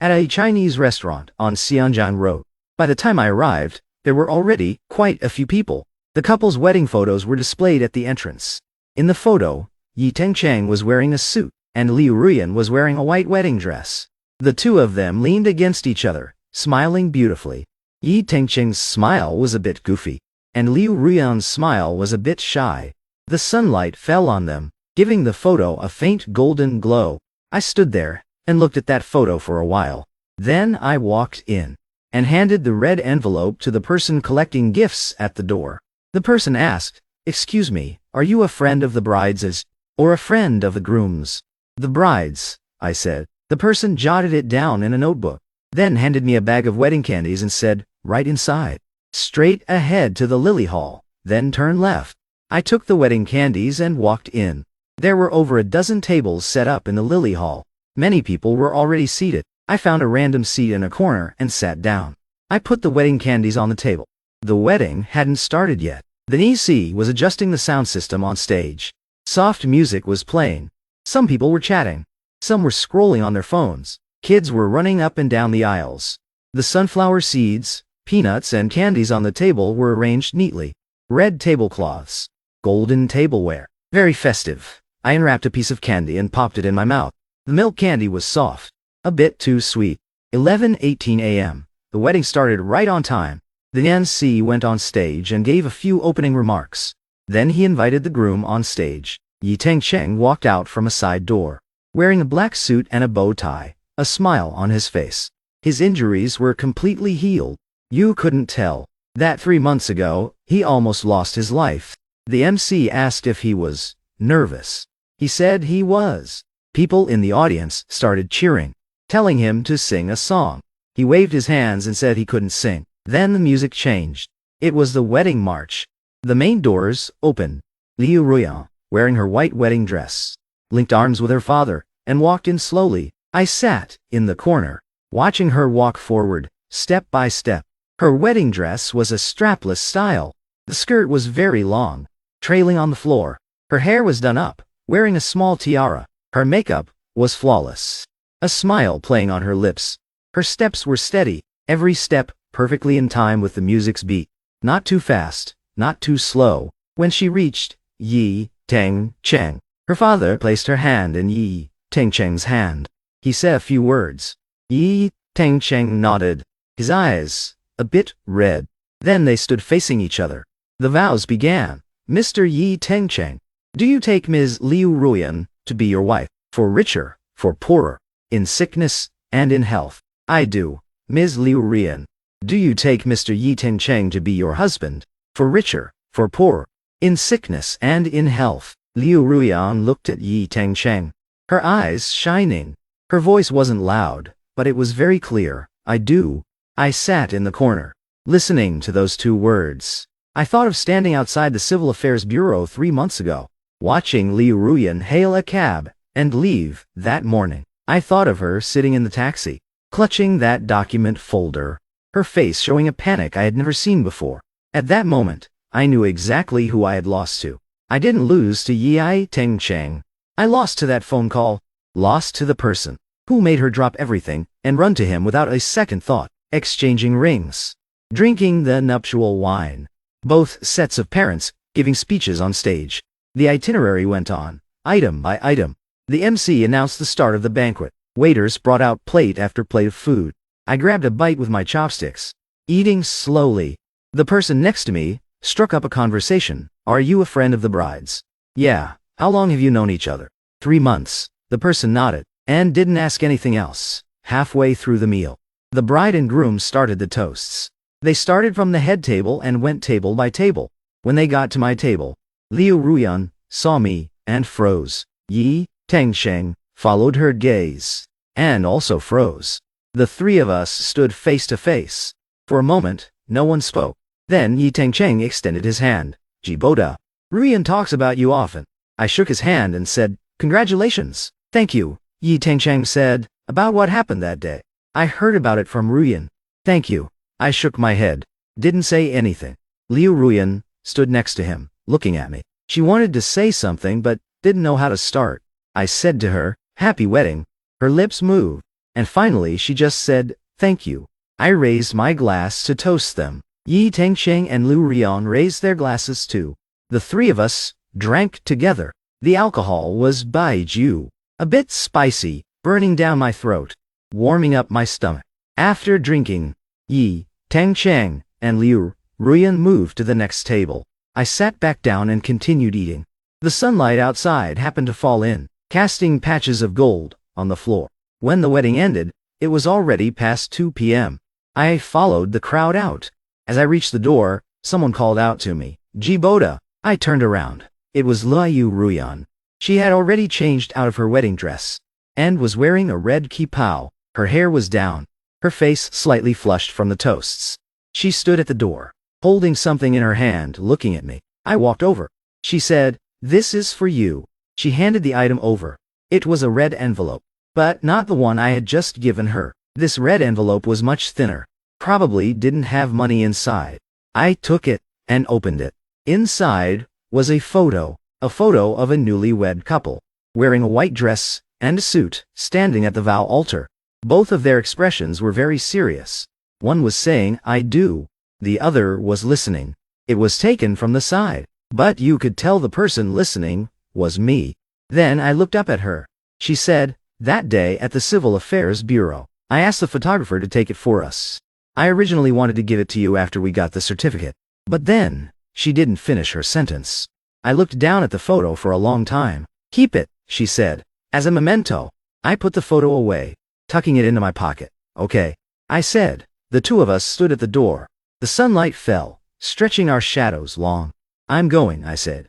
at a Chinese restaurant on Xianjiang Road. By the time I arrived, there were already quite a few people. The couple's wedding photos were displayed at the entrance. In the photo, Yi Tengcheng was wearing a suit, and Lu Ruyan was wearing a white wedding dress. The two of them leaned against each other, smiling beautifully. Yi Tengcheng's smile was a bit goofy, and Lu Ruyan's smile was a bit shy. The sunlight fell on them, giving the photo a faint golden glow. I stood there and looked at that photo for a while. Then I walked in and handed the red envelope to the person collecting gifts at the door. The person asked, "Excuse me, are you a friend of the bride's or a friend of the groom's?" "The bride's," I said. The person jotted it down in a notebook, then handed me a bag of wedding candies and said, "Right inside. Straight ahead to the lily hall, then turn left." I took the wedding candies and walked in. There were over a dozen tables set up in the lily hall. Many people were already seated. I found a random seat in a corner and sat down. I put the wedding candies on the table. The wedding hadn't started yet. The MC was adjusting the sound system on stage. Soft music was playing. Some people were chatting. Some were scrolling on their phones. Kids were running up and down the aisles. The sunflower seeds, peanuts, and candies on the table were arranged neatly. Red tablecloths. Golden tableware. Very festive. I unwrapped a piece of candy and popped it in my mouth. The milk candy was soft. A bit too sweet. 11:18 a.m. The wedding started right on time. The MC went on stage and gave a few opening remarks. Then he invited the groom on stage. Yi Tengcheng walked out from a side door, wearing a black suit and a bow tie, a smile on his face. His injuries were completely healed. You couldn't tell that 3 months ago, he almost lost his life. The MC asked if he was nervous. He said he was. People in the audience started cheering, telling him to sing a song. He waved his hands and said he couldn't sing. Then the music changed. It was the wedding march. The main doors opened. Lu Ruyan, wearing her white wedding dress, linked arms with her father, and walked in slowly. I sat in the corner, watching her walk forward, step by step. Her wedding dress was a strapless style. The skirt was very long, trailing on the floor. Her hair was done up, wearing a small tiara. Her makeup was flawless, a smile playing on her lips. Her steps were steady, every step perfectly in time with the music's beat. Not too fast, not too slow. When she reached Yi Tengcheng, her father placed her hand in Yi Tengcheng's hand. He said a few words. Yi Tengcheng nodded, his eyes a bit red. Then they stood facing each other. The vows began. "Mr. Yi Tengcheng, do you take Ms. Lu Ruyan to be your wife, for richer, for poorer, in sickness and in health?" "I do." "Ms. Lu Ruyan, do you take Mr. Yi Tengcheng to be your husband, for richer, for poorer, in sickness and in health?" Lu Ruyan looked at Yi Tengcheng, her eyes shining. Her voice wasn't loud, but it was very clear. "I do." I sat in the corner, listening to those two words. I thought of standing outside the Civil Affairs Bureau 3 months ago, watching Lu Ruyan hail a cab and leave that morning. I thought of her sitting in the taxi, clutching that document folder, her face showing a panic I had never seen before. At that moment, I knew exactly who I had lost to. I didn't lose to Yi Tengcheng. I lost to that phone call, lost to the person who made her drop everything and run to him without a second thought, exchanging rings, drinking the nuptial wine. Both sets of parents giving speeches on stage. The itinerary went on, item by item. The MC announced the start of the banquet. Waiters brought out plate after plate of food. I grabbed a bite with my chopsticks, eating slowly. The person next to me struck up a conversation. "Are you a friend of the bride's?" "Yeah." "How long have you known each other?" 3 months. The person nodded, and didn't ask anything else. Halfway through the meal, the bride and groom started the toasts. They started from the head table and went table by table. When they got to my table, Lu Ruyan saw me and froze. Yi Tengcheng followed her gaze and also froze. The three of us stood face to face. For a moment, no one spoke. Then Yi Tengcheng extended his hand. "Ji Boda, Ruyan talks about you often." I shook his hand and said, "Congratulations." "Thank you," Yi Tengcheng said. "About what happened that day?" I heard about it from Ruyan. Thank you. I shook my head. Didn't say anything. Lu Ruyan stood next to him, looking at me. She wanted to say something but didn't know how to start. I said to her, "Happy wedding." Her lips moved, and finally she just said, "Thank you." I raised my glass to toast them. Yi Tengcheng and Lu Ruyan raised their glasses too. The three of us drank together. The alcohol was baijiu, a bit spicy, burning down my throat, warming up my stomach. After drinking, Yi Tengcheng and Lu Ruyan moved to the next table. I sat back down and continued eating. The sunlight outside happened to fall in, casting patches of gold on the floor. When the wedding ended, it was already past 2 p.m. I followed the crowd out. As I reached the door, someone called out to me, "Ji Boda." I turned around. It was Lu Ruyan. She had already changed out of her wedding dress, and was wearing a red kipao. Her hair was down, her face slightly flushed from the toasts. She stood at the door, holding something in her hand, looking at me. I walked over. She said, "This is for you." She handed the item over. It was a red envelope, but not the one I had just given her. This red envelope was much thinner, probably didn't have money inside. I took it and opened it. Inside was a photo of a newlywed couple, wearing a white dress and a suit, standing at the vow altar. Both of their expressions were very serious. One was saying, "I do." The other was listening. It was taken from the side, but you could tell the person listening was me. Then I looked up at her. She said, "That day at the Civil Affairs Bureau, I asked the photographer to take it for us. I originally wanted to give it to you after we got the certificate. But then," she didn't finish her sentence. I looked down at the photo for a long time. "Keep it," she said, "as a memento." I put the photo away, tucking it into my pocket. "Okay," I said. The two of us stood at the door. The sunlight fell, stretching our shadows long. "I'm going," I said.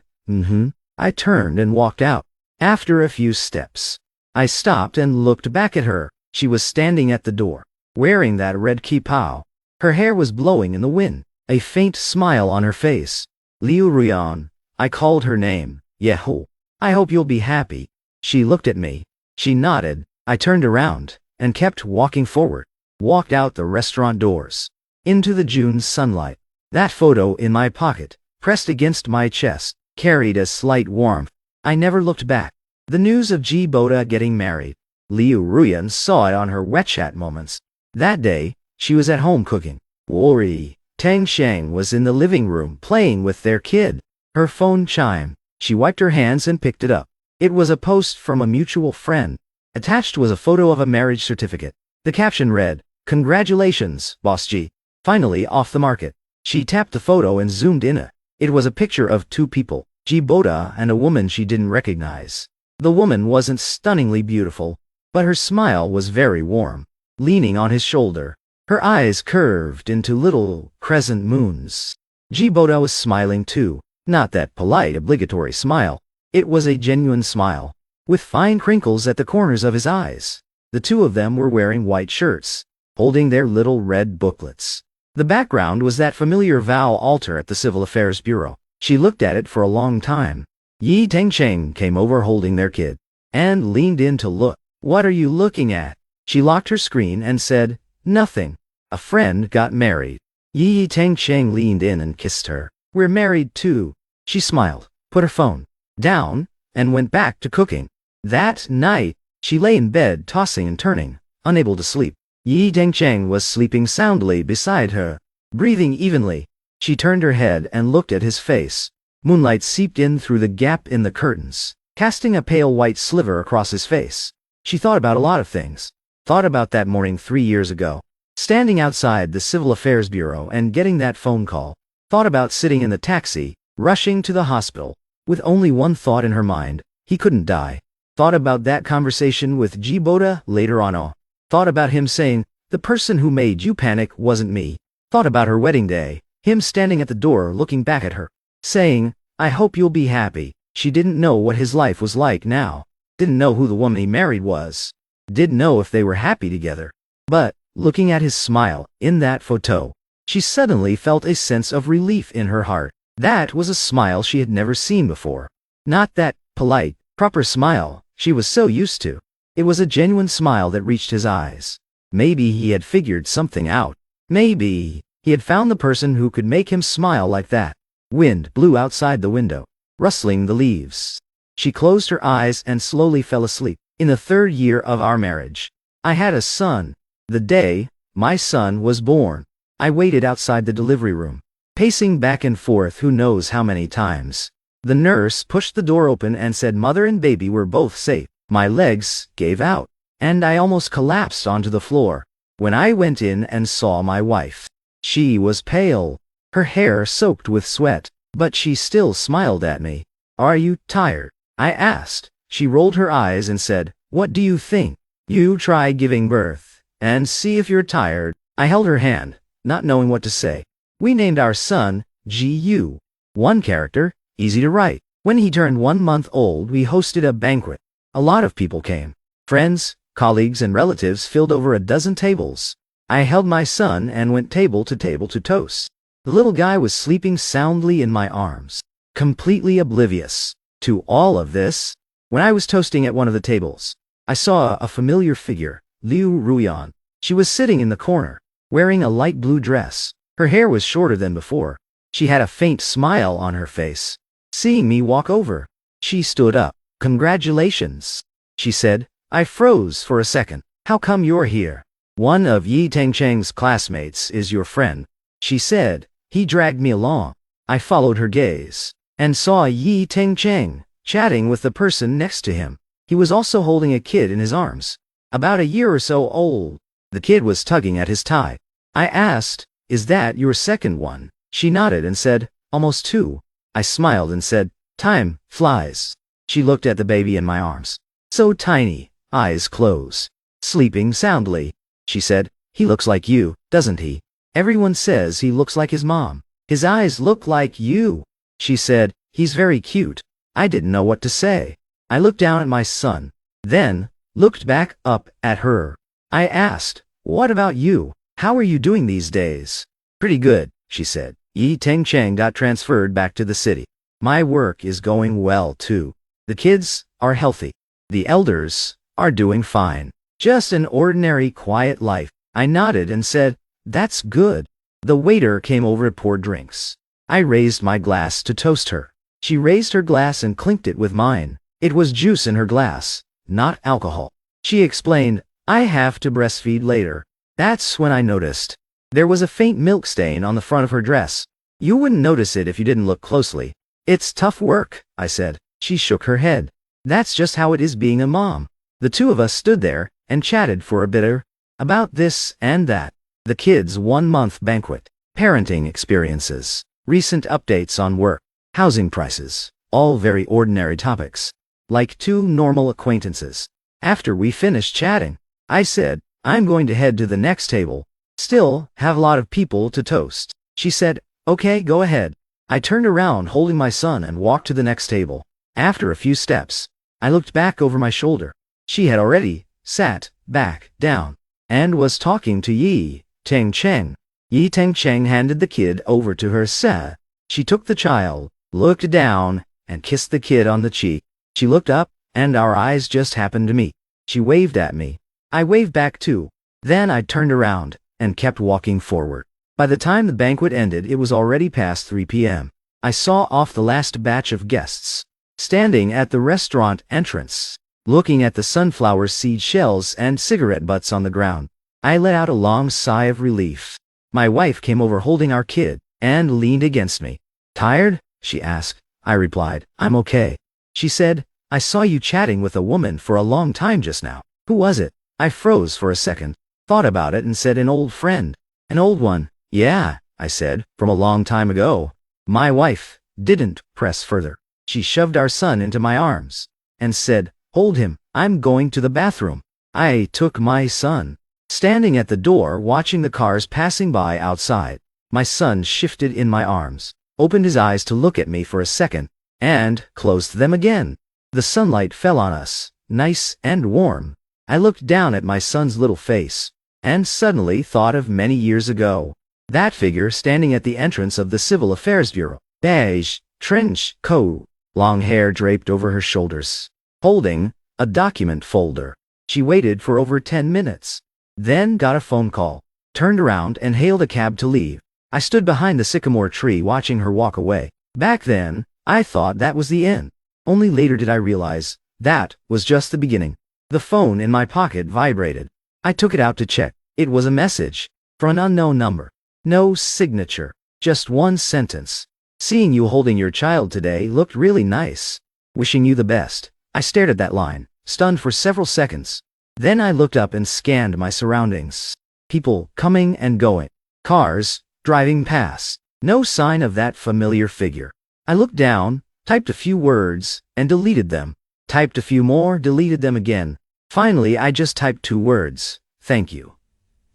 I turned and walked out. After a few steps, I stopped and looked back at her. She was standing at the door, wearing that red kipao. Her hair was blowing in the wind, a faint smile on her face. "Lu Ruyan." I called her name. "Yeho. I hope you'll be happy." She looked at me. She nodded. I turned around and kept walking forward, walked out the restaurant doors, into the June sunlight. That photo in my pocket, pressed against my chest, carried a slight warmth. I never looked back. The news of Ji Boda getting married. Lu Ruyan saw it on her WeChat moments. That day, she was at home cooking. Yi Tengcheng was in the living room playing with their kid. Her phone chimed. She wiped her hands and picked it up. It was a post from a mutual friend. Attached was a photo of a marriage certificate. The caption read, "Congratulations, Boss Ji. Finally off the market." She tapped the photo and zoomed in. It was a picture of two people, Ji Boda and a woman she didn't recognize. The woman wasn't stunningly beautiful, but her smile was very warm. Leaning on his shoulder, her eyes curved into little crescent moons. Ji Boda was smiling too. Not that polite, obligatory smile. It was a genuine smile, with fine crinkles at the corners of his eyes. The two of them were wearing white shirts, holding their little red booklets. The background was that familiar vow altar at the Civil Affairs Bureau. She looked at it for a long time. Yi Tengcheng came over holding their kid, and leaned in to look. "What are you looking at?" She locked her screen and said, "Nothing. A friend got married." Yi Tengcheng leaned in and kissed her. "We're married too." She smiled, put her phone down, and went back to cooking. That night, she lay in bed tossing and turning, unable to sleep. Yi Tengcheng was sleeping soundly beside her, breathing evenly. She turned her head and looked at his face. Moonlight seeped in through the gap in the curtains, casting a pale white sliver across his face. She thought about a lot of things. Thought about that morning 3 years ago, standing outside the Civil Affairs Bureau and getting that phone call. Thought about sitting in the taxi, rushing to the hospital, with only one thought in her mind: he couldn't die. Thought about that conversation with Ji Boda later on. Thought about him saying, "The person who made you panic wasn't me." Thought about her wedding day, him standing at the door looking back at her, saying, "I hope you'll be happy." She didn't know what his life was like now. Didn't know who the woman he married was. Didn't know if they were happy together. But, looking at his smile in that photo, she suddenly felt a sense of relief in her heart. That was a smile she had never seen before. Not that polite, proper smile she was so used to. It was a genuine smile that reached his eyes. Maybe he had figured something out. Maybe he had found the person who could make him smile like that. Wind blew outside the window, rustling the leaves. She closed her eyes and slowly fell asleep. In the 3rd year of our marriage, I had a son. The day my son was born, I waited outside the delivery room, pacing back and forth who knows how many times. The nurse pushed the door open and said mother and baby were both safe. My legs gave out, and I almost collapsed onto the floor. When I went in and saw my wife, she was pale, her hair soaked with sweat, but she still smiled at me. Are you tired? I asked. She rolled her eyes and said, what do you think? You try giving birth, and see if you're tired. I held her hand, not knowing what to say. We named our son, Gu. One character, easy to write. When he turned 1 month old, we hosted a banquet. A lot of people came. Friends, colleagues, and relatives filled over a dozen tables. I held my son and went table to toast. The little guy was sleeping soundly in my arms, completely oblivious to all of this. When I was toasting at one of the tables, I saw a familiar figure, Lu Ruyan. She was sitting in the corner, wearing a light blue dress. Her hair was shorter than before. She had a faint smile on her face. Seeing me walk over, she stood up. Congratulations, she said. I froze for a second. How come you're here? One of Yi Tengcheng's classmates is your friend, she said. He dragged me along. I followed her gaze and saw Yi Tengcheng chatting with the person next to him. He was also holding a kid in his arms, about a year or so old. The kid was tugging at his tie. I asked, is that your second one? She nodded and said, almost 2. I smiled and said, time flies. She looked at the baby in my arms. So tiny, eyes closed, sleeping soundly. She said, he looks like you, doesn't he? Everyone says he looks like his mom. His eyes look like you. She said, he's very cute. I didn't know what to say. I looked down at my son, then looked back up at her. I asked, what about you? How are you doing these days? Pretty good, she said. Yi Tengcheng got transferred back to the city. My work is going well too. The kids are healthy. The elders are doing fine. Just an ordinary, quiet life. I nodded and said, that's good. The waiter came over and poured drinks. I raised my glass to toast her. She raised her glass and clinked it with mine. It was juice in her glass, not alcohol. She explained, I have to breastfeed later. That's when I noticed. There was a faint milk stain on the front of her dress. You wouldn't notice it if you didn't look closely. It's tough work, I said. She shook her head. That's just how it is being a mom. The two of us stood there and chatted for a bit about this and that. The kids' 1-month banquet, parenting experiences, recent updates on work, housing prices, all very ordinary topics, like two normal acquaintances. After we finished chatting, I said, I'm going to head to the next table. Still have a lot of people to toast. She said, okay, go ahead. I turned around holding my son and walked to the next table. After a few steps, I looked back over my shoulder. She had already sat back down and was talking to Yi Tengcheng. Yi Tengcheng handed the kid over to her. She took the child, looked down, and kissed the kid on the cheek. She looked up, and our eyes just happened to meet. She waved at me. I waved back too. Then I turned around and kept walking forward. By the time the banquet ended, it was already past 3 p.m. I saw off the last batch of guests, standing at the restaurant entrance, looking at the sunflower seed shells and cigarette butts on the ground. I let out a long sigh of relief. My wife came over holding our kid and leaned against me. Tired? She asked. I replied, I'm okay. She said, I saw you chatting with a woman for a long time just now. Who was it? I froze for a second, thought about it and said, an old friend. An old one? Yeah, I said, from a long time ago. My wife didn't press further. She shoved our son into my arms and said, hold him, I'm going to the bathroom. I took my son. Standing at the door watching the cars passing by outside, my son shifted in my arms, opened his eyes to look at me for a second, and closed them again. The sunlight fell on us, nice and warm. I looked down at my son's little face, and suddenly thought of many years ago. That figure standing at the entrance of the Civil Affairs Bureau, beige, trench coat, long hair draped over her shoulders, holding a document folder. She waited for over 10 minutes. Then got a phone call, turned around and hailed a cab to leave. I stood behind the sycamore tree watching her walk away. Back then, I thought that was the end. Only later did I realize that was just the beginning. The phone in my pocket vibrated. I took it out to check. It was a message from an unknown number. No signature, just one sentence. Seeing you holding your child today looked really nice. Wishing you the best. I stared at that line, stunned for several seconds. Then I looked up and scanned my surroundings. People coming and going. Cars driving past. No sign of that familiar figure. I looked down, typed a few words, and deleted them. Typed a few more, deleted them again. Finally, I just typed 2 words. Thank you.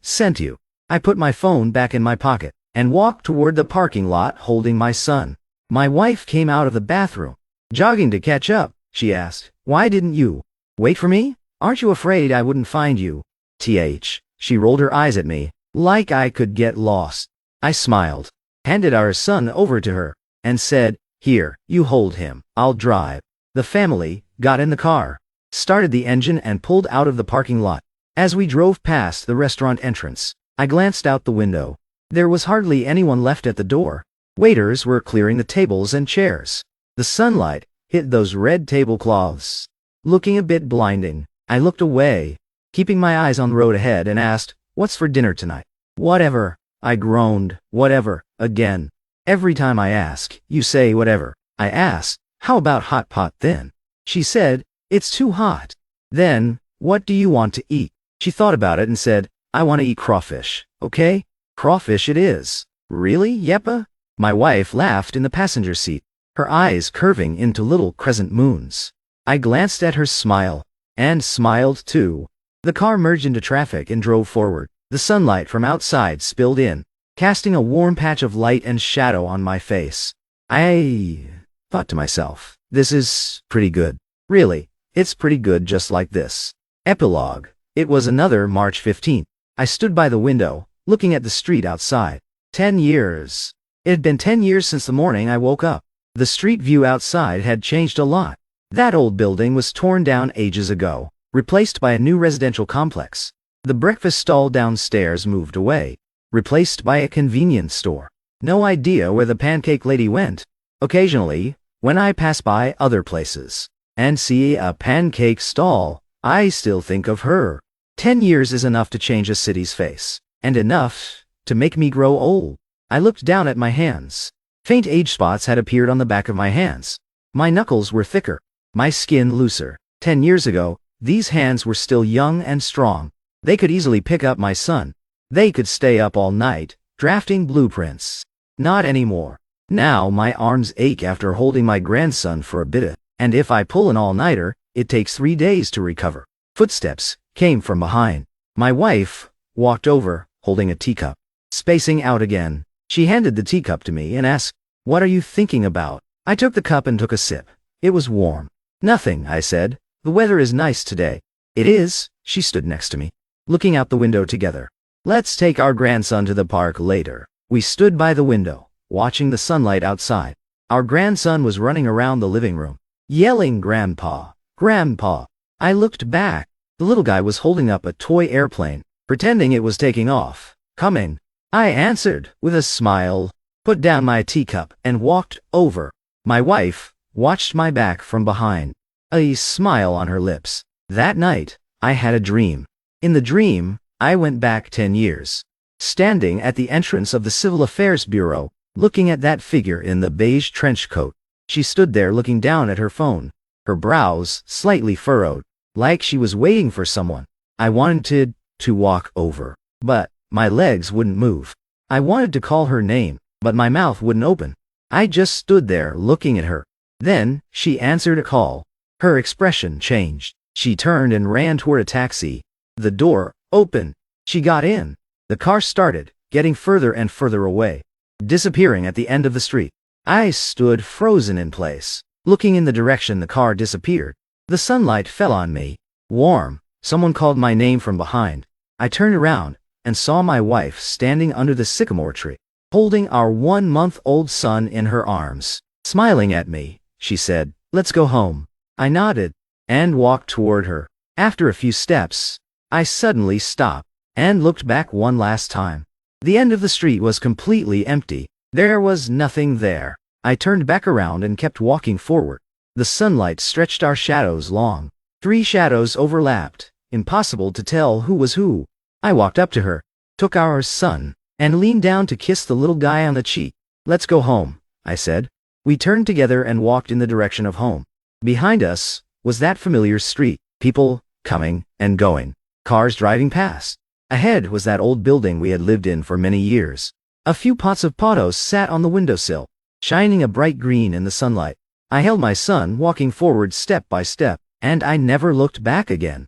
Sent you. I put my phone back in my pocket and walked toward the parking lot holding my son. My wife came out of the bathroom. Jogging to catch up, she asked. Why didn't you wait for me? Aren't you afraid I wouldn't find you? She rolled her eyes at me, like I could get lost. I smiled, handed our son over to her, and said, Here, you hold him. I'll drive. The family got in the car, started the engine and pulled out of the parking lot. As we drove past the restaurant entrance, I glanced out the window. There was hardly anyone left at the door. Waiters were clearing the tables and chairs. The sunlight hit those red tablecloths, looking a bit blinding. I looked away, keeping my eyes on the road ahead, and asked, What's for dinner tonight? Whatever. I groaned, whatever, again. Every time I ask, you say whatever. I asked, How about hot pot then? She said, It's too hot. Then, what do you want to eat? She thought about it and said, I want to eat crawfish. Okay? Crawfish it is. Really, Yeppa? My wife laughed in the passenger seat, her eyes curving into little crescent moons. I glanced at her smile, and smiled too. The car merged into traffic and drove forward. The sunlight from outside spilled in, casting a warm patch of light and shadow on my face. I thought to myself, this is pretty good. Really, it's pretty good just like this. Epilogue. It was another March 15th. I stood by the window, looking at the street outside. 10 years. It had been 10 years since the morning I woke up. The street view outside had changed a lot. That old building was torn down ages ago, replaced by a new residential complex. The breakfast stall downstairs moved away, replaced by a convenience store. No idea where the pancake lady went. Occasionally, when I pass by other places and see a pancake stall, I still think of her. 10 years is enough to change a city's face, and enough to make me grow old. I looked down at my hands. Faint age spots had appeared on the back of my hands. My knuckles were thicker, my skin looser. 10 years ago, these hands were still young and strong. They could easily pick up my son. They could stay up all night, drafting blueprints. Not anymore. Now my arms ache after holding my grandson for a bit, and if I pull an all-nighter, it takes 3 days to recover. Footsteps came from behind. My wife walked over, holding a teacup. Spacing out again, she handed the teacup to me and asked, What are you thinking about? I took the cup and took a sip. It was warm. Nothing, I said. The weather is nice today. It is. She stood next to me, looking out the window together. Let's take our grandson to the park later. We stood by the window, watching the sunlight outside. Our grandson was running around the living room, yelling, Grandpa, Grandpa. I looked back. The little guy was holding up a toy airplane, pretending it was taking off. Coming. I answered with a smile, put down my teacup, and walked over. My wife watched my back from behind, a smile on her lips. That night, I had a dream. In the dream, I went back 10 years. Standing at the entrance of the Civil Affairs Bureau, looking at that figure in the beige trench coat. She stood there looking down at her phone, her brows slightly furrowed, like she was waiting for someone. I wanted to walk over, but my legs wouldn't move. I wanted to call her name, but my mouth wouldn't open. I just stood there looking at her. Then, she answered a call. Her expression changed. She turned and ran toward a taxi. The door opened. She got in. The car started, getting further and further away, disappearing at the end of the street. I stood frozen in place, looking in the direction the car disappeared. The sunlight fell on me, warm. Someone called my name from behind. I turned around and saw my wife standing under the sycamore tree, holding our 1-month-old son in her arms. Smiling at me, she said, Let's go home. I nodded and walked toward her. After a few steps, I suddenly stopped and looked back one last time. The end of the street was completely empty. There was nothing there. I turned back around and kept walking forward. The sunlight stretched our shadows long. 3 shadows overlapped. Impossible to tell who was who. I walked up to her, took our son, and leaned down to kiss the little guy on the cheek. "Let's go home," I said. We turned together and walked in the direction of home. Behind us was that familiar street, people coming and going, cars driving past. Ahead was that old building we had lived in for many years. A few pots of pothos sat on the windowsill, shining a bright green in the sunlight. I held my son, walking forward step by step, and I never looked back again.